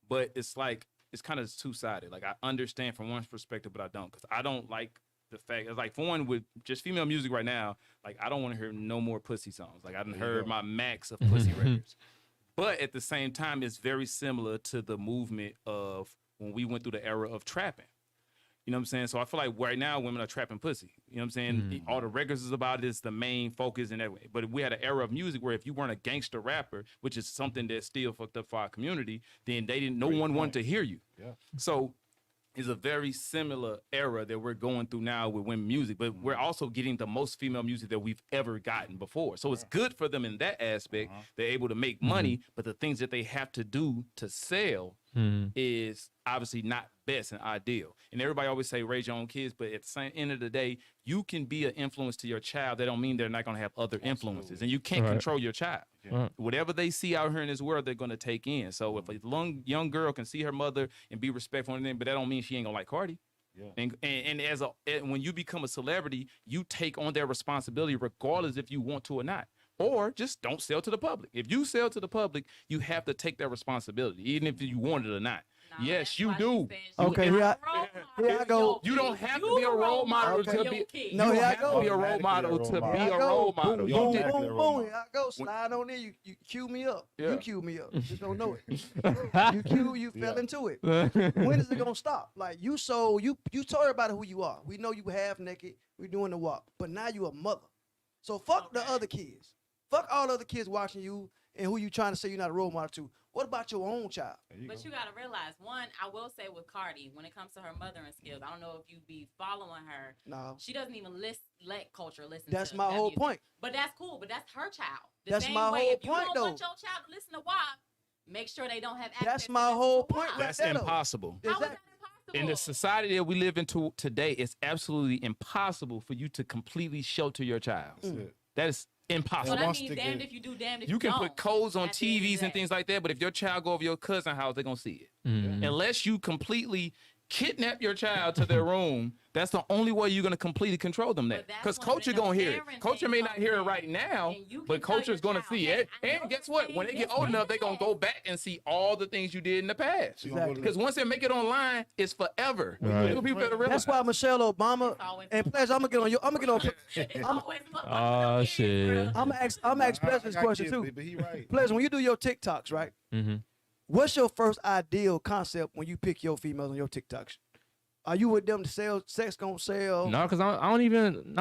but it's like it's kind of two-sided. Like I understand from one perspective, but I don't, because I don't like the fact. It's like for one, with just female music right now, like I don't want to hear no more pussy songs. Like I done heard my max of pussy records. But at the same time, it's very similar to the movement of when we went through the era of trapping. You know what I'm saying? So I feel like right now women are trapping pussy. You know what I'm saying? All the records is about it. It's the main focus and everything. But we had an era of music where if you weren't a gangster rapper, which is something that's still fucked up for our community, then no one wanted to hear you. Yeah. So it's a very similar era that we're going through now with women music, but we're also getting the most female music that we've ever gotten before. So it's good for them in that aspect. They're able to make money, but the things that they have to do to sell is obviously not best and ideal. And everybody always say raise your own kids, but at the same end of the day, you can be an influence to your child. That don't mean they're not going to have other influences, and you can't control your child. Whatever they see out here in this world, they're going to take in. So if a young girl can see her mother and be respectful and everything, but that don't mean she ain't gonna like Cardi. Yeah. And when you become a celebrity, you take on their responsibility regardless if you want to or not. Or just don't sell to the public. If you sell to the public, you have to take that responsibility, even if you want it or not. Nah, yes, you do. Okay, here I go. You don't have to be a role model to be. No, here I have to go. be a role model to be Here I a go. role model. Boom, You boom, did- boom, boom. Here I go. Slide on there. You cue me up. Yeah. You cue me up. Just don't know it. You fell into it. When is it gonna stop? Like you told everybody who you are. We know you half naked. We doing the walk, but now you a mother. So fuck the other kids. Fuck all the other kids watching you and who you trying to say you're not a role model to. What about your own child? But you got to realize, one, I will say with Cardi, when it comes to her mothering skills, I don't know if you be following her. No. She doesn't even let culture listen That's to my that whole music. point. But that's cool. But that's her child. The That's same my way, whole if you point, don't though. want your child to listen to WAP, make sure they don't have access That's to my listen whole to point WAP. right That's there, though. impossible. How is that Exactly. impossible? In the society that we live into today, it's absolutely impossible for you to completely shelter your child. That is So impossible. that wants means to damned get- if you do, damned if You can don't. put codes on At the end of the TVs and day. things like that, but if your child go over your cousin's house, they're gonna see it. Unless you completely kidnap your child to their room, that's the only way you're gonna completely control them there. But that's Because when culture the gonna hear it. parenting Culture may not comes hear it in, right now, and you can but tell culture's your gonna child, see hey, it. I know And guess this what? thing, When they get this old and enough, they're gonna that. go back and see all the things you did in the past. Exactly. Because once they make it online, it's forever. People better realize. That's why Michelle Obama always and Pleasure. I'm gonna get on. It's always Oh, shit. I'm gonna ask Pleasure this question too. But he right. Pleasure, when you do your TikToks, right? What's your first ideal concept when you pick your females on your TikToks? Are you with them to sell? Sex gonna sell? No, because I don't even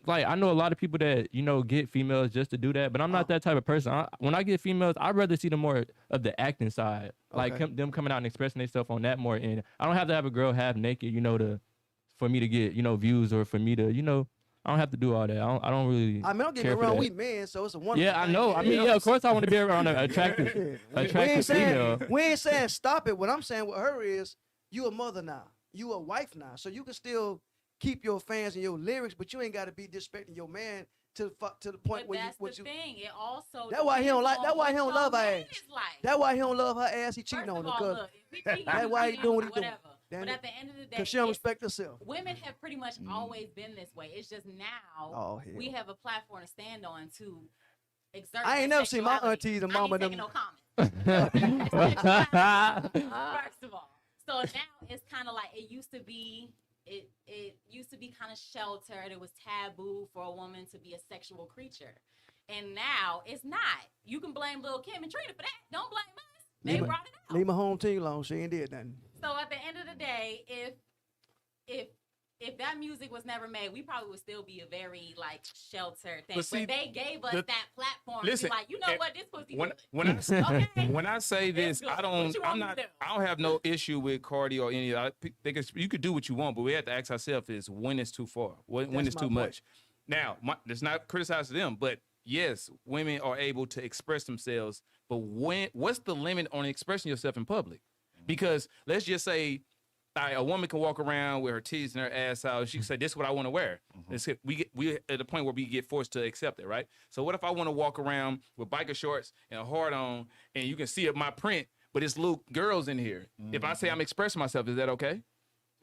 like. I know a lot of people that get females just to do that, but I'm not that type of person. When I get females, I'd rather see them more of the acting side, like Okay. them coming out and expressing themselves on that more. And I don't have to have a girl half naked, for me to get views or for me to I don't have to do all that. I don't really. I mean, don't get me care for wrong. that. We men, so it's a wonderful. Yeah, I thing. know. I mean, yeah, of course I want to be around an attractive female. We ain't saying stop it. What I'm saying with her is, you a mother now. You a wife now. So you can still keep your fans and your lyrics, but you ain't got to be disrespecting your man to the point But where that's you. the thing. It also. That's why he don't like. depends That's why he on don't what love her your ass. man is like. That's why he don't love her ass. He First cheating of on her. all, Cause look, if he cheating That's on why you, he doing what he doing. whatever. But at the end of the day, because she don't respect herself. women have pretty much always been this way. It's just now Oh, hell. we have a platform to stand on to exert. I ain't their never seen my sexuality. aunties and I ain't mama taking them. no comment. First of all, so now it's kind of like it used to be. It used to be kind of sheltered. It was taboo for a woman to be a sexual creature, and now it's not. You can blame Lil' Kim and Trina for that. Don't blame us. They Leave my- brought it out. Leave my home team alone. She ain't did nothing. So at the end of the day, if that music was never made, we probably would still be a very like sheltered thing. But see, but they gave us the- that platform listen, to be like, you know what, this pussy when good. when I say, Okay. when I say this, good. I What don't. you want I'm me not. to do? I don't have no issue with Cardi or any. I think you could do what you want, but we have to ask ourselves: is when it's too far? When That's it's my too point. much? Now, it's not criticizing them, but yes, women are able to express themselves. But what's the limit on expressing yourself in public? Because let's just say. A woman can walk around with her titties and her ass out. She can say, "This is what I want to wear." We at the point where we get forced to accept it, right? So what if I want to walk around with biker shorts and a hard on, and you can see my print, but it's little girls in here? If I say I'm expressing myself, is that okay?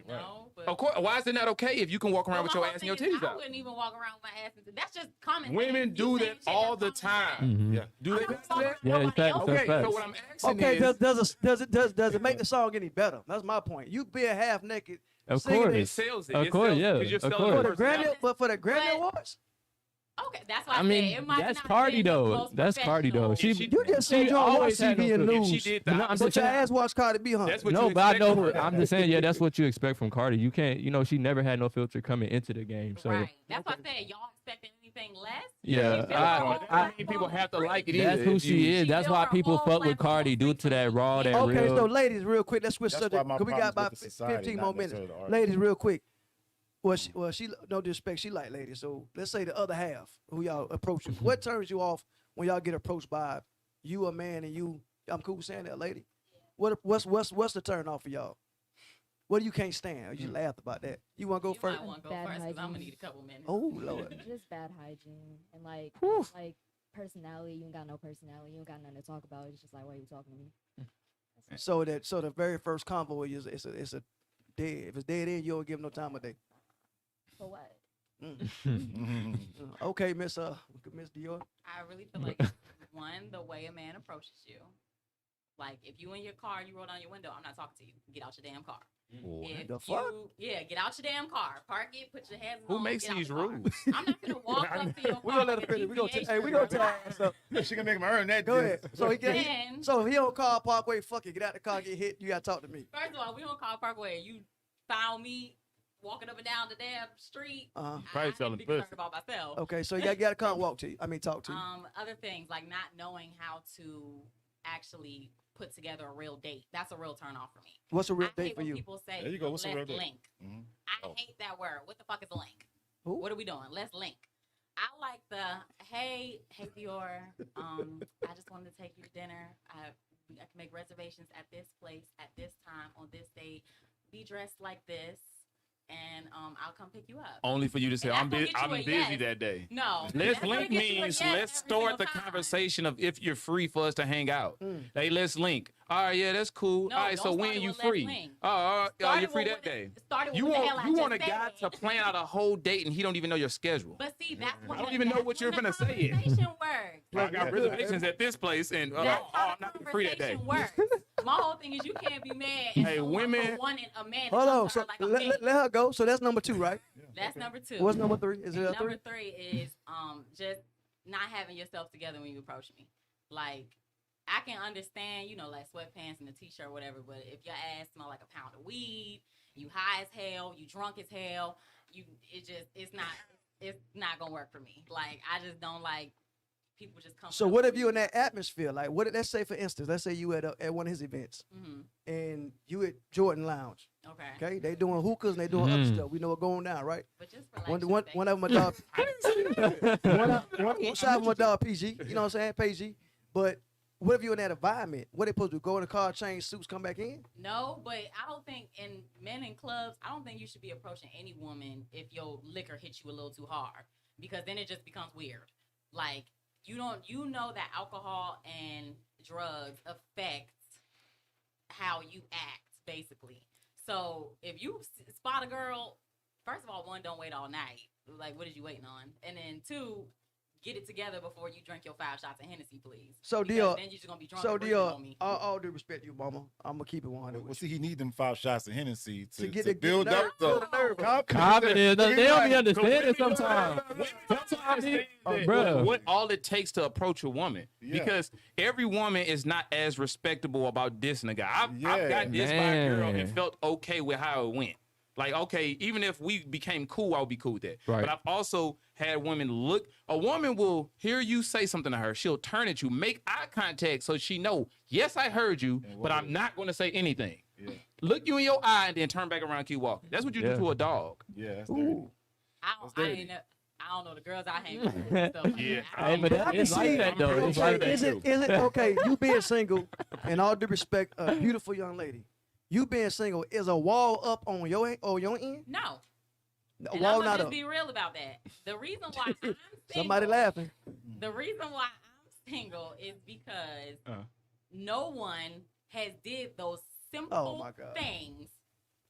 No, but Of course. Why is it not okay if you can walk around Well, with my your whole ass and your thing is, titties I out? wouldn't even walk around with my ass. That's just common. Women sense. You do saying that shit all that's the common time. sense. Mhm. Yeah. Do I'm they not do walking that? around Yeah, with it's nobody facts, else. that's Okay. facts. So what I'm asking Okay, is, does it make the song any better? That's my point. You being half naked, Of singing course. it sells it. Of It course, sells it yeah, 'cause you're of selling course. for your the Grammy, personality. but for the Grammy But- Awards, Okay, that's why I I mean, said it might that's not Cardi have been the though. most That's Cardi though. professional. She, you just said she you don't watch always had TV no and filter. If she news. did But no, the I'm opposite, But your saying- ass watch Cardi B, huh? That's what No, you but I know. expect. I'm just saying, yeah, that's what you expect from Cardi. You can't, she never had no filter coming into the game. So Right. That's why I said y'all expecting anything less. yeah, If it was I- a whole I mean, people platform have to free. like it that's either. who If she you- is. That's built why her people whole fuck with platform Cardi due to that raw, that Okay, real. so ladies, real quick, let's switch That's subject. why my 'Cause we got problems about with the society, 15 not more minutes. necessarily the artist. Ladies, real quick. Well, she no disrespect, she like ladies. So let's say the other half, who y'all approaching. What turns you off when y'all get approached by you, a man, and you? I'm cool saying that, lady. What's the turn off for y'all? What do you can't stand? You laughed about that. You want to go You first? might want to go Bad first because I'm gonna hygiene. need a couple minutes. Oh Lord. Just bad hygiene and like personality. You ain't got no personality. You ain't got nothing to talk about. It's just like, why are you talking to me? So the very first convo is it's a dead. If it's dead end, you don't give 'em no time of day. For what? Okay, Miss Dior. I really feel like it's, one, the way a man approaches you. Like if you in your car, you roll down your window, I'm not talking to you. Get out your damn car. If The fuck? get out your damn car. Park it, put your hands Who on, makes get out these the car. rules? I'm not gonna walk up to your car. We gonna let her with a finish. We gonna PPA hey, we shirt gonna on. tie her ass up. She gonna make him earn that. Go ahead. So he get Then, so if he on Car Parkway, fuck it, get out the car, get hit. You gotta talk to me. first of all, we don't call Parkway. You found me walking up and down the damn street. Uh-huh. Probably I selling need to be concerned pussy. about myself. Okay, so you gotta come walk to you. I mean, talk to you. Other things like not knowing how to actually put together a real date. That's a real turn off for me. What's a real I date hate for when you? people say, There you go. What's a let's real date? link. Mhm. I Oh. hate that word. What the fuck is a link? Who? What are we doing? Let's link. I like the hey Dior. I just wanted to take you to dinner. I can make reservations at this place at this time on this date. Be dressed like this, and I'll come pick you up. Only for you to say, And I'm that's gonna busy. get you I'm a busy yes. that day. No, Let's that's gonna link get you a means yes let's every start single the time. conversation of if you're free for us to hang out. Mm. Hey, let's link. All right, yeah, that's cool. No, all right, so don't start when it you with let's free? link. Oh, all right, Started you're free with that day. Started You with the hell I want a just guy said. to plan out a whole date and he don't even know your schedule. But see, that's when I don't the- even know that's what you're when the finna say yet. conversation works. I got reservations at this place, and That's how I'm the not free that day. conversation works. My whole thing is you can't be mad. And Hey, someone women- for wanting a man. Hold to on. come to So her like a let, man. let her go. So that's number 2, right? That's number 2. What's number 3? Is it And a number 3? 3 is just not having yourself together when you approach me. Like I can understand, like sweatpants and a t-shirt, or whatever. But if your ass smell like a pound of weed, you high as hell, you drunk as hell, it's not gonna work for me. Like I just don't like people just come. So what if you in that atmosphere? Like let's say for instance, let's say you at one of his events Mm-hmm. and you at Jordan Lounge. Okay. Okay, they doing hookahs and they doing other Mhm. stuff. We know what's going down, right? But just relax. One of them a dog. one side of them a dog PG. You know what I'm saying? PG. But what if you in that environment? What they supposed to do? Go in the car, change suits, come back in? No, but I don't think in men in clubs, I don't think you should be approaching any woman if your liquor hits you a little too hard, because then it just becomes weird. Like you know that alcohol and drugs affect how you act, basically. So if you spot a girl, first of all, one, don't wait all night. Like, what is you waiting on? And then two, get it together before you drink your 5 shots of Hennessy, please. So Because then you're just gonna be drunk. So and breathing Dior, on me. all due respect to you, mama, I'm gonna keep it 100. Well, see, he need them 5 shots of Hennessy to get to the build nerve, up the nerve. Confidence. They don't be Right. understanding sometimes. Bro. What all it takes to approach a woman, Yeah. because every woman is not as respectable about dissing a guy. I've Yeah, got dissed by a girl man. and felt okay with how it went. Like, okay, even if we became cool, I would be cool with that. Right. But I've also had women look. A woman will hear you say something to her. She'll turn at you, make eye contact, so she know, yes, I heard you, And but what I'm not going to say anything. Yeah, Look you in your eye and then turn back around and keep walking. That's what you Yeah. do to a dog. yeah, that's dirty. Ooh. I That's ain't dirty. know. I don't know the girls I hang with. and stuff like Yeah. that. Hey, but I can it's like see- that though. It's Okay, like that. is it okay? You being single, and all due respect, a beautiful young lady. You being single is a wall up on your end? No. A And wall I'm not gonna up. just be real about that. The reason why I'm single, Somebody laughing. The reason why I'm single is because Uh. no one has did those Oh, simple my God. things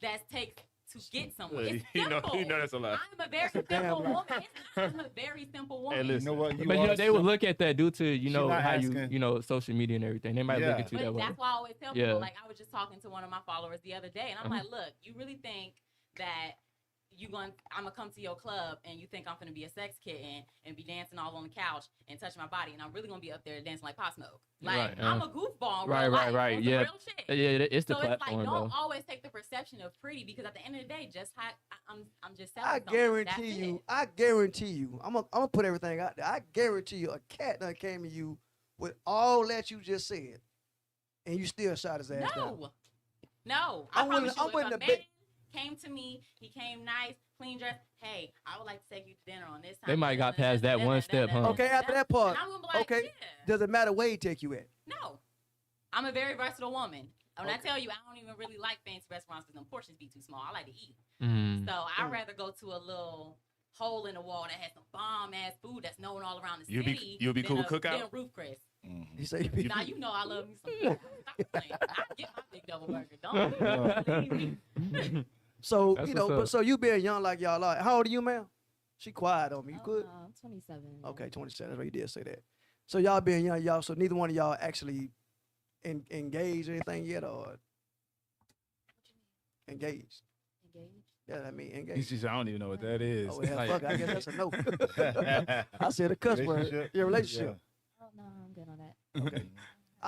that takes to get somewhere. Yeah, It's you know- simple. you know that's a lie. I'm a very That's a damn simple lie. woman. It's not, I'm a very simple woman. You know what? But you know, they would look at that due to She not how asking. you know social media and everything. They might Yeah. look at you But that way. that's why I always tell Yeah. people, like, I was just talking to one of my followers the other day, and I'm Uh-huh. like, look, you really think that I'm gonna come to your club and you think I'm gonna be a sex kitten and be dancing all on the couch and touching my body, and I'm really gonna be up there dancing like Pop Smoke. Like, Right, I'm a goofball. in right, real right, life, right, on some yeah. real shit. Yeah, it's the So it's like, platform don't though. always take the perception of pretty, because at the end of the day, just how I'm just selling I something. guarantee That's you. it. I guarantee you. I'm gonna put everything out there. I guarantee you, a cat done came to you with all that you just said, and you still shot his ass down. No. I'm I willing- promise you, I'm willing if a to man bet- came to me, he came nice, clean dressed. Hey, I would like to take you to dinner on this time. They might got past that one step, huh? Okay, after that part, And I'm gonna be like, okay. yeah. Does it matter where he take you at? No. I'm a very versatile woman. When I Okay. tell you, I don't even really like fancy restaurants because them portions be too small. I like to eat. Mm. So I'd Mm. rather go to a little hole in the wall that has some bomb ass food that's known all around the You'll be- city. you'll be than cool a- with cookout? than Roof Chris. Mhm. He say, Now you know I love me some food. Stop playing. I get my big double burger. Don't believe me. so That's you know, what's but up. so you being young like y'all are. How old are you, man? She quiet on me. You Oh, good? no, I'm 27. yeah. Okay, 27. That's right. You did say that. So y'all being young, y'all. So neither one of y'all actually engaged or anything yet, or engaged. Engaged? Yeah, I mean He engaged. says, I don't even know what that is. Oh, hell, Like- fuck. I guess that's a no. I said a cuss word. Relationship? Your relationship. Oh, no, I'm good on that.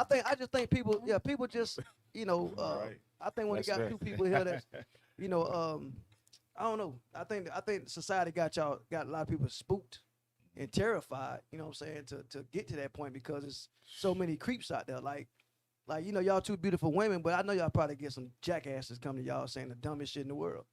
Okay. I just think people, people just, you know, Right. I think when That's you got right. two people here that's, you know, I don't know. I think society got a lot of people spooked and terrified, you know what I'm saying, to get to that point because there's so many creeps out there. Like, you know, y'all two beautiful women, but I know y'all probably get some jackasses come to y'all saying the dumbest shit in the world.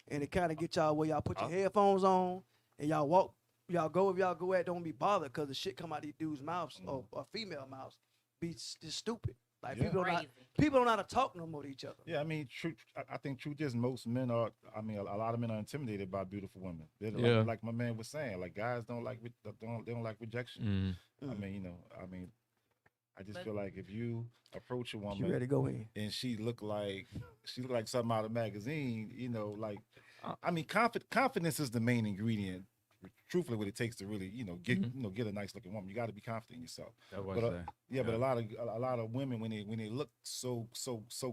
And it kind of get y'all where y'all put your headphones on and y'all walk, if y'all go at, don't be bothered because the shit come out these dudes' mouths or female mouths be just stupid. Like Yeah. Crazy. people don't know how to talk no more to each other. Yeah, I mean, truth. I think truth is most men are. I mean, a lot of men are intimidated by beautiful women. They're Yeah. like my man was saying, like guys don't like they don't like rejection. Mm. I mean, you know, I just But- feel like if you approach a You woman ready to go in? and she look like something out of a magazine, you know, like Uh. I mean, confidence is the main ingredient. Truthfully, what it takes to really, you know, get a nice looking woman, you got to be confident in yourself. That's what But, I uh, say. Yeah, but a lot of women when they look so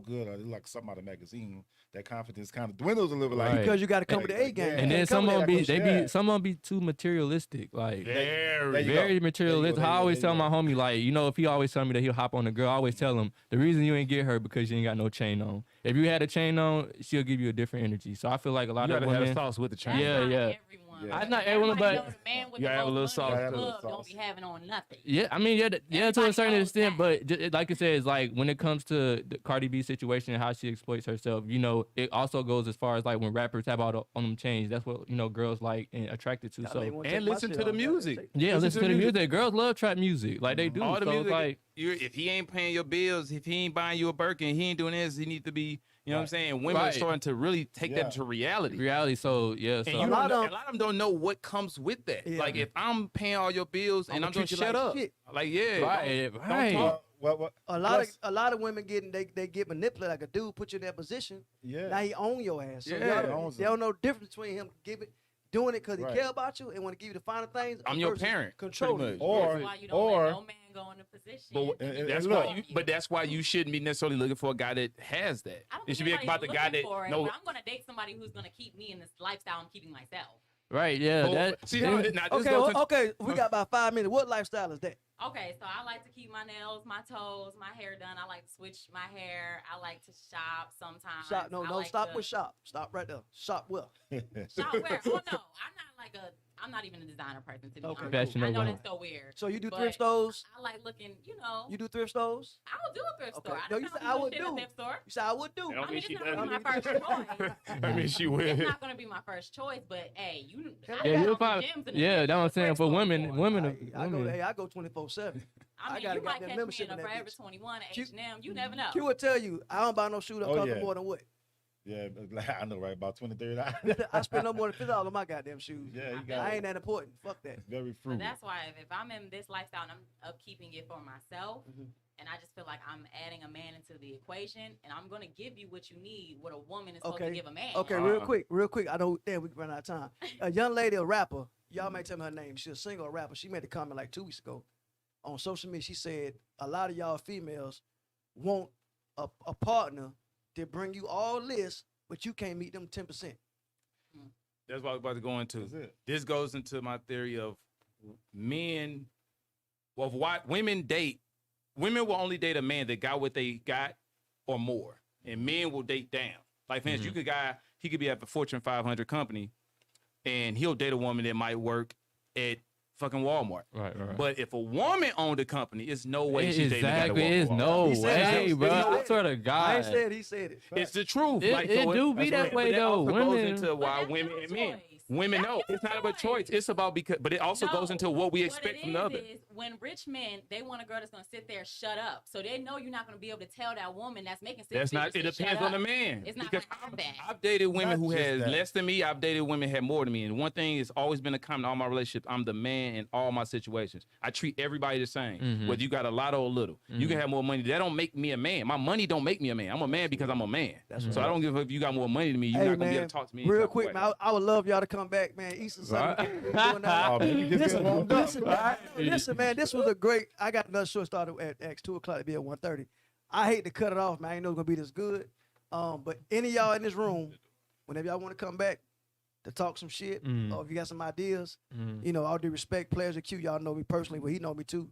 good or they look like something out of a magazine, that confidence kind of dwindles a little. Like Right. Because you got to come with the A Yeah. game. Yeah. And then some of them be Yeah. some of them be too materialistic, like there you very go. materialistic. There you I go, always there tell you my homie, like, you know, if he always tell me that he'll hop on the girl, I always tell him the reason you ain't get her because you ain't got no chain on. If you had a chain on, she'll give you a different energy. So I feel like a lot You of gotta have women. a sauce with the That's chain. Yeah, not yeah. everyone. Yeah. I'm not everyone, Everybody but know the man with You the gotta have a most little money in sauce. the You gotta have a club little don't be having on nothing. yeah, I mean, yeah, to a Everybody certain knows extent, that. but like I said, it's like when it comes to the Cardi B situation and how she exploits herself, you know, it also goes as far as like when rappers have all on them chains. That's what, you know, girls like and attracted to. So And listen to the music. yeah, listen to the music. Girls love trap music, like they do. All the so music. it's like If he ain't paying your bills, if he ain't buying you a Birkin, he ain't doing this. He need to be. You know what I'm saying? Women are Right. starting to really take Yeah. that to reality. reality. So yeah, And so you A don't lot know, of- a lot of them don't know what comes with that. Yeah. Like if I'm paying all your bills and I'ma I'm doing treat you shut like up. shit. Like yeah, right, don't right. talk. What? A lot of women they get manipulated. Like a dude put you in that position. Yeah. Now he own your ass. So Yeah. they don't know the difference between him doing it because he Right. care about you and want to give you the finer things. I'm your versus parent, controlling pretty you. much. Or- That's why you don't or- let no man go in a position. But- to and That's look. why that's why you shouldn't be necessarily looking for a guy that has that. I don't It should think be about the anybody's guy looking that for it, no. but I'm gonna date somebody who's gonna keep me in this lifestyle I'm keeping myself. Right, yeah. Oh, That, see, that- now, this Okay, goes into- okay. We got about 5 minutes. What lifestyle is that? Okay, so I like to keep my nails, my toes, my hair done. I like to switch my hair. I like to shop sometimes. Shop. No, I no. like Stop to with shop. Stop right there. Shop well. shop where? Oh no, I'm not even a designer person to be Okay, honest. cool. I know Fashion that's so weird. So you do But thrift stores? I like looking, You do thrift stores? I'll do a thrift Okay. store. I No, don't you know said how I to do would shit in a do. thrift store. You said I would do. I don't I mean, mean it's she not gonna be my doesn't. first choice. I mean, she It's will. not gonna be my first choice, but hey, you. Yeah, you'll found find. gems in the Yeah, thrift that's what I'm saying. thrift For store women, before. women, I go. women. Hey, I go 24/7. I mean, got a you might goddamn catch membership me in in a that Forever bitch. 21 Q- H&M. You never know. Q will tell you I don't buy no shoe that Oh, cost yeah. more than what. Yeah, I know, right? About 20, 30 I spend no more than $50 on my goddamn shoes. Yeah, you I got I it. ain't that important. Fuck that. Very But frugal. that's why if I'm in this lifestyle and I'm upkeeping it for myself, Mhm. and I just feel like I'm adding a man into the equation, and I'm gonna give you what you need, what a woman is supposed to Okay. give a man. Okay, real quick. I know. Damn, we run out of time. A young lady, a rapper. Y'all may tell me her name. She's a single rapper. She made a comment like 2 weeks ago on social media. She said a lot of y'all females want a partner to bring you all this, but you can't meet them 10%. That's what I was about to go into. That's it. This goes into my theory of men, of why women date. Women will only date a man that got what they got or more, and men will date down. Like, for instance, you could he could be at the Fortune 500 company, and he'll date a woman that might work at fucking Walmart. Right. But if a woman owned a company, it's no way she's dating a guy that Exactly. walk It's Walmart. no He said way, it. bro. He I said swear to I God. ain't said he said it. It's the truth. It, Like, it so do be that's that what- way but though. also goes Women. into why that's women your and men. choice. Women, That's no, your it's not about choice. choice. It's about because, but it also goes into what we expect from the other. Is when rich men, they want a girl that's gonna sit there, shut up, so they know you're not gonna be able to tell that woman that's making six That's not. It figures to depends shut on the up. man. It's not Because gonna happen. I've dated women Not who just has that. less than me. I've dated women who had more than me. And one thing has always been a common in all my relationships. I'm the man in all my situations. I treat everybody the same, Mhm. whether you got a lot or a little. You can have more money. That don't make me a man. My money don't make me a man. I'm a man because I'm a man. That's So I don't give a if you got more money than me. You're Hey, not gonna be able man, to talk to me. any real type of quick, way. man. I would love y'all to come back, man. Easter Sunday. Right. we doing that. Oh, man, you just Listen, get warmed up. listen, man, listen, man. This was a great. I got another show started at 2 o'clock to be at 1:30. I hate to cut it off, man. I ain't know it's gonna be this good. But any of y'all in this room, whenever y'all want to come back to talk some shit, or if you got some ideas, you know, all due respect, players at Q, y'all know me personally, but he know me too.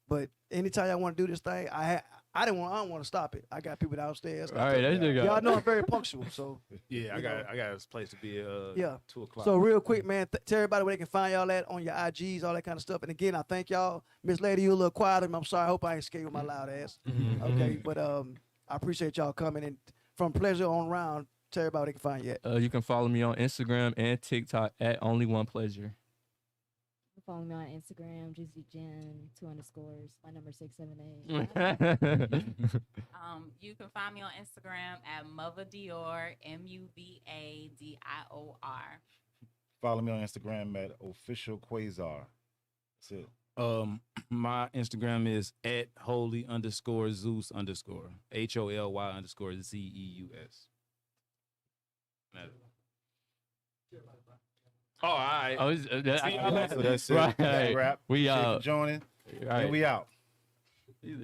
But anytime y'all want to do this thing, I don't want to stop it. I got people downstairs. All right, that's the guy. Y'all know I'm very punctual, so Yeah, you know. I got a place to be at Yeah. 2:00. So real quick, man, tell everybody where they can find y'all at on your IGs, all that kind of stuff. And again, I thank y'all. Miss Lady, you a little quiet. I'm sorry. I hope I ain't scared with my loud ass. Okay, but I appreciate y'all coming. And from pleasure on round, tell everybody where they can find you at. You can follow me on Instagram and TikTok at Only One Pleasure. Follow me on Instagram, Juicy Jen, 2 underscores. My number 678. You can find me on Instagram at Mother Dior, MUVADIOR. Follow me on Instagram at official Quasar. That's it. My Instagram is at holy_Zeus_, HOLY_ZEUS. Oh, all right. Oh, See, I like So that's it. Right. That's a wrap. We Appreciate you out. joining. Right. And we out. He's